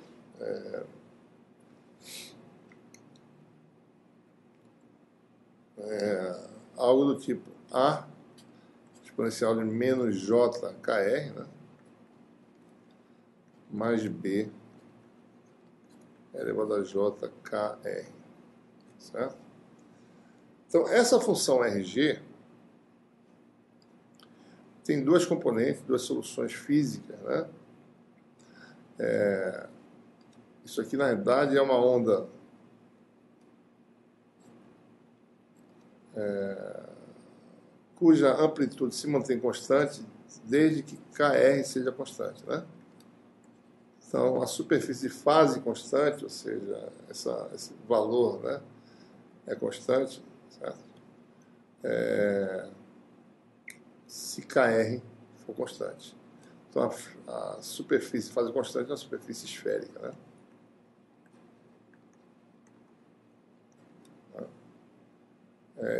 algo do tipo A exponencial de menos JKR, né? Mais B elevado a JKR, certo? Então, essa função RG tem duas componentes, duas soluções físicas, né? Isso aqui, na verdade, é uma onda cuja amplitude se mantém constante desde que KR seja constante, né? Então, a superfície de fase constante, ou seja, esse valor, né, é constante, certo? Se Kr for constante. Então, a superfície de fase constante é uma superfície esférica, né?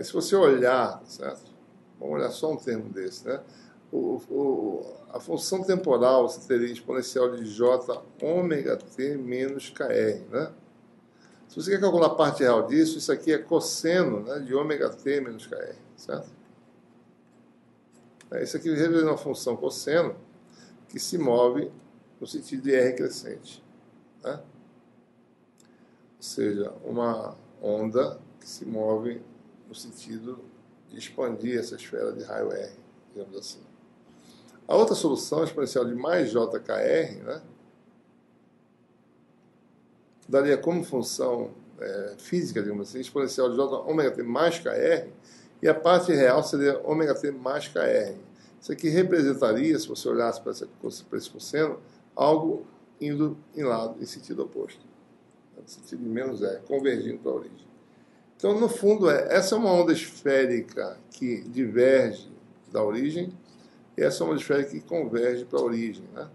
Se você olhar, certo? Vamos olhar só um termo desse, né? A função temporal você teria exponencial de j ômega t menos kr, né? Se você quer calcular a parte real disso, isso aqui é cosseno, né, de ômega t menos kr, certo? Isso aqui representa uma função cosseno que se move no sentido de r crescente, né? Ou seja, uma onda que se move no sentido de expandir essa esfera de raio r, digamos assim. A outra solução é exponencial de mais jkr, né, daria como função física, digamos assim, exponencial de j ômega t mais kr, e a parte real seria ômega t mais kr. Isso aqui representaria, se você olhasse para esse cosseno, algo indo em sentido oposto, no sentido de menos r, convergindo para a origem. Então, no fundo, essa é uma onda esférica que diverge da origem, e essa é uma onda esférica que converge para a origem, né?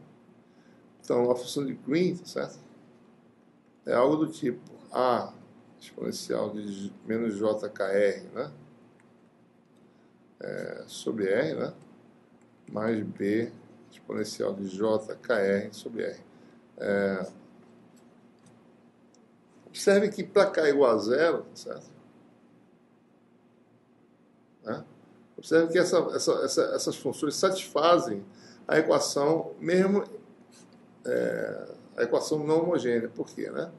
Então, a função de Green, certo? É algo do tipo A exponencial de menos jkr, né? Sobre R, né? Mais B exponencial de jkr sobre R. Observe que para k igual a zero, certo? Né? Observe que essas funções satisfazem a equação, mesmo a equação não homogênea. Por quê? Né?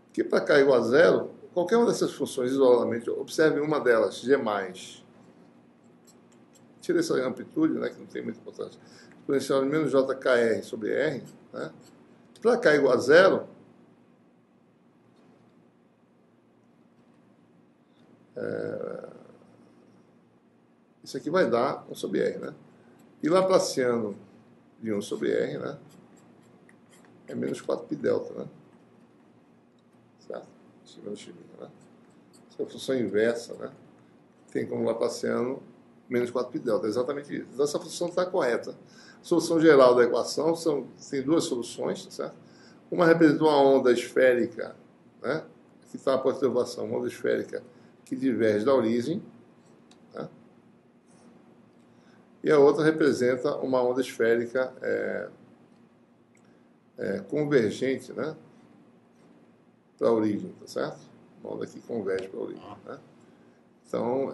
Porque para k igual a zero, qualquer uma dessas funções isoladamente, observe uma delas, g+, tira essa amplitude, né, que não tem muita importância, exponencial de menos jkr sobre r, né? Para k igual a zero, isso aqui vai dar 1 sobre r, né? E laplaciano de 1 sobre r, né, é menos 4π delta, né? Certo? Menos x, né? Essa é a função inversa, né? Tem como laplaciano menos 4π delta, é exatamente isso. Então, essa função está correta. A solução geral da equação tem duas soluções, certo? Uma representa uma onda esférica, né? Aqui está a perturbação, uma onda esférica que diverge da origem, né? E a outra representa uma onda esférica convergente, né, para a origem, tá certo? Uma onda que converge para a origem, né? Então,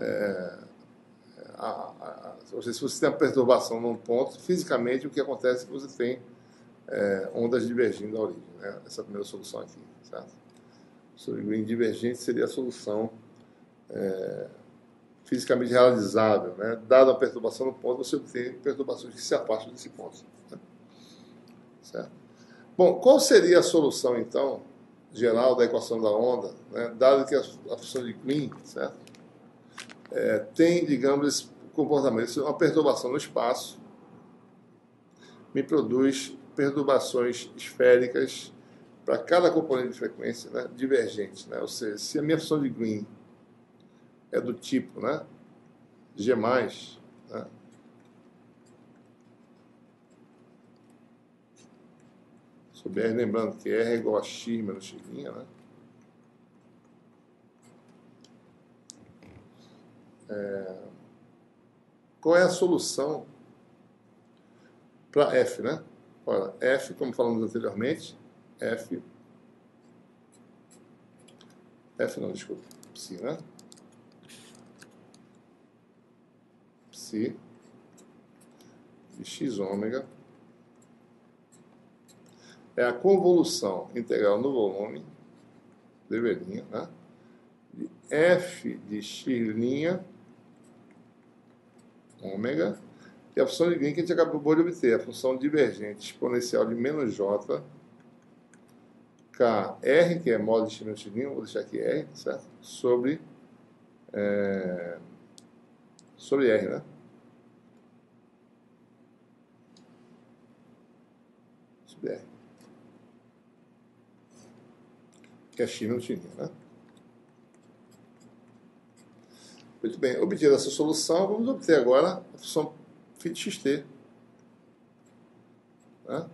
se você tem uma perturbação num ponto, fisicamente o que acontece é que você tem ondas divergindo da origem, né? Essa é a primeira solução aqui, certo? Sobre Green divergente seria a solução fisicamente realizável, né? Dada a perturbação no ponto, você obtém perturbações que se afastam desse ponto, né? Certo? Bom, qual seria a solução, então, geral da equação da onda, né? Dado que a função de Green, certo? Tem, digamos, esse comportamento, uma perturbação no espaço, me produz perturbações esféricas para cada componente de frequência, né, divergente, né? Ou seja, se a minha função de Green é do tipo, né, G+, né, sobre R, lembrando que R é igual a x menos x', né? Qual é a solução para F, né? Olha, F, como falamos anteriormente, F não, desculpa, psi, né? Psi de x ômega é a convolução integral no volume, deveria, né? De F de x' ômega, e a função de Green que a gente acabou de obter, a função divergente exponencial de menos j, k, r, que é modo de x menos x', vou deixar aqui r, certo? Sobre R, né? Sobre R. que é x menos x', né? Muito bem, obtida essa solução, vamos obter agora a função φ de xt, né?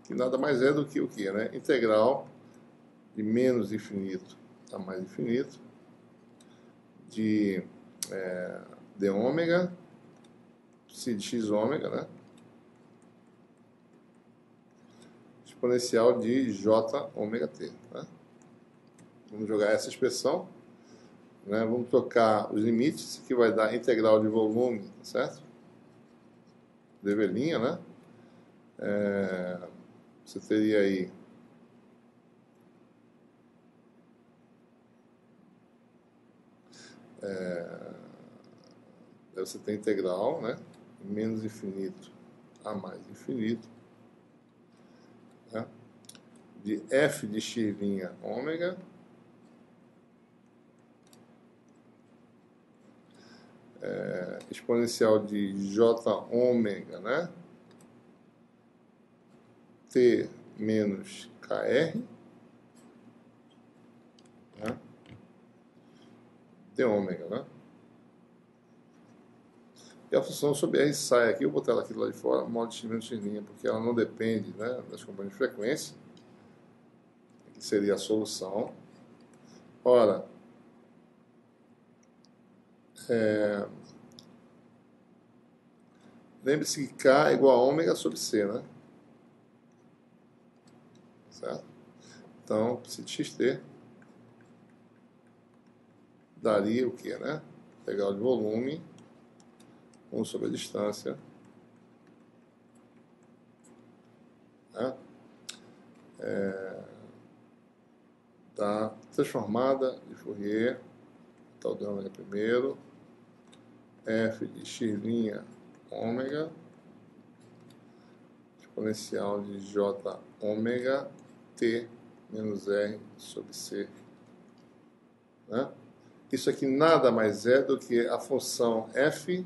Que nada mais é do que o quê, né? Integral de menos infinito a mais infinito de d ômega, psi de x ômega, né? Exponencial de j ômega t, né? Vamos jogar essa expressão, né? Vamos trocar os limites, que vai dar integral de volume, certo? dv', né? Você teria aí você tem integral, né? Menos infinito a mais infinito, né? De f de x' ômega exponencial de j ômega, né? T menos kr, né? D ômega, né? E a função sobre R sai aqui, eu vou botar ela aqui do lado de fora, modo de x menos x', porque ela não depende, né, das componentes de frequência, que seria a solução. Ora, lembre-se que K é igual a ômega sobre C, né? Certo? Então, psi de xt daria o que, né? Integral de volume 1 sobre a distância, né? Da transformada de Fourier, tal de ômega primeiro, f de x' ômega, exponencial de j ômega t menos r sobre c, né? Isso aqui nada mais é do que a função f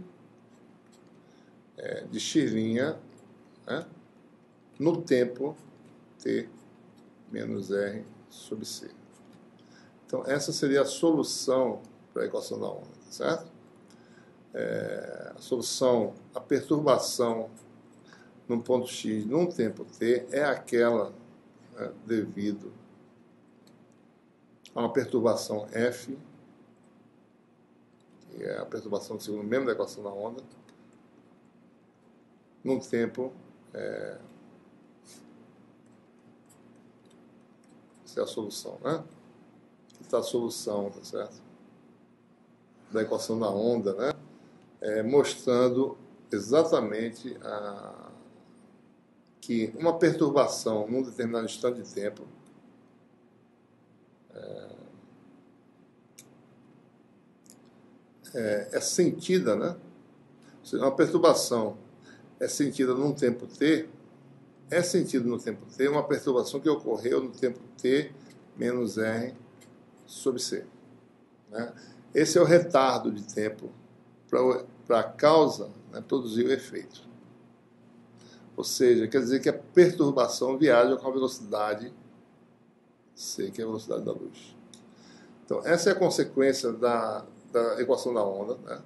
de x', né? No tempo t menos r sobre c. Então, essa seria a solução para a equação da onda, certo? A solução, a perturbação num ponto x num tempo t é aquela, né, devido a uma perturbação f, que é a perturbação do segundo membro da equação da onda, num tempo, essa é a solução, né? Aqui está a solução, tá certo? Da equação da onda, né? Mostrando exatamente que uma perturbação num determinado instante de tempo é sentida, né? Uma perturbação é sentida num tempo t, é sentido no tempo t uma perturbação que ocorreu no tempo t menos r sobre c, né? Esse é o retardo de tempo para a causa, né, produzir o efeito. Ou seja, quer dizer que a perturbação viaja com a velocidade c, que é a velocidade da luz. Então, essa é a consequência da equação da onda, né,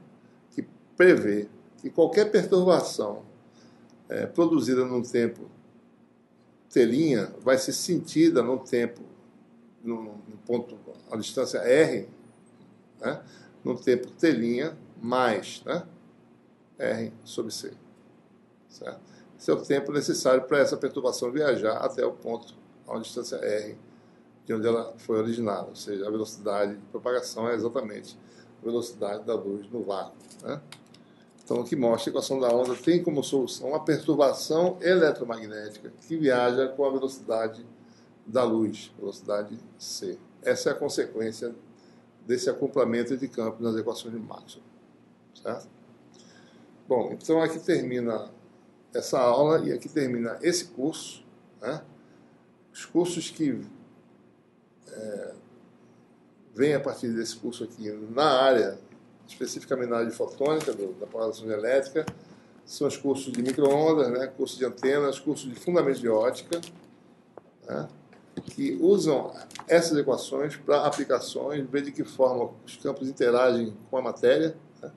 que prevê que qualquer perturbação produzida num tempo t' vai ser sentida num tempo, no ponto, a distância r, né, no tempo t' mais, né, r sobre c. Certo? Esse é o tempo necessário para essa perturbação viajar até o ponto, a distância r, de onde ela foi originada. Ou seja, a velocidade de propagação é exatamente a velocidade da luz no vácuo, né? Então, o que mostra a equação da onda tem como solução uma perturbação eletromagnética que viaja com a velocidade da luz, velocidade c. Essa é a consequência desse acoplamento de campos nas equações de Maxwell. Certo? Bom, então aqui termina essa aula e aqui termina esse curso, né? Os cursos que vêm a partir desse curso aqui na área, especificamente na área de fotônica, da propagação elétrica, são os cursos de micro-ondas, né? Curso de antenas, curso de fundamentos de ótica, né? que usam essas equações para aplicações, ver de que forma os campos interagem com a matéria, né?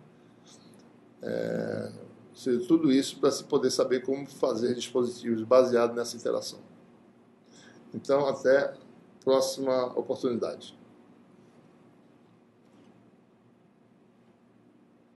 Ou seja, tudo isso para se poder saber como fazer dispositivos baseados nessa interação. Então, até a próxima oportunidade.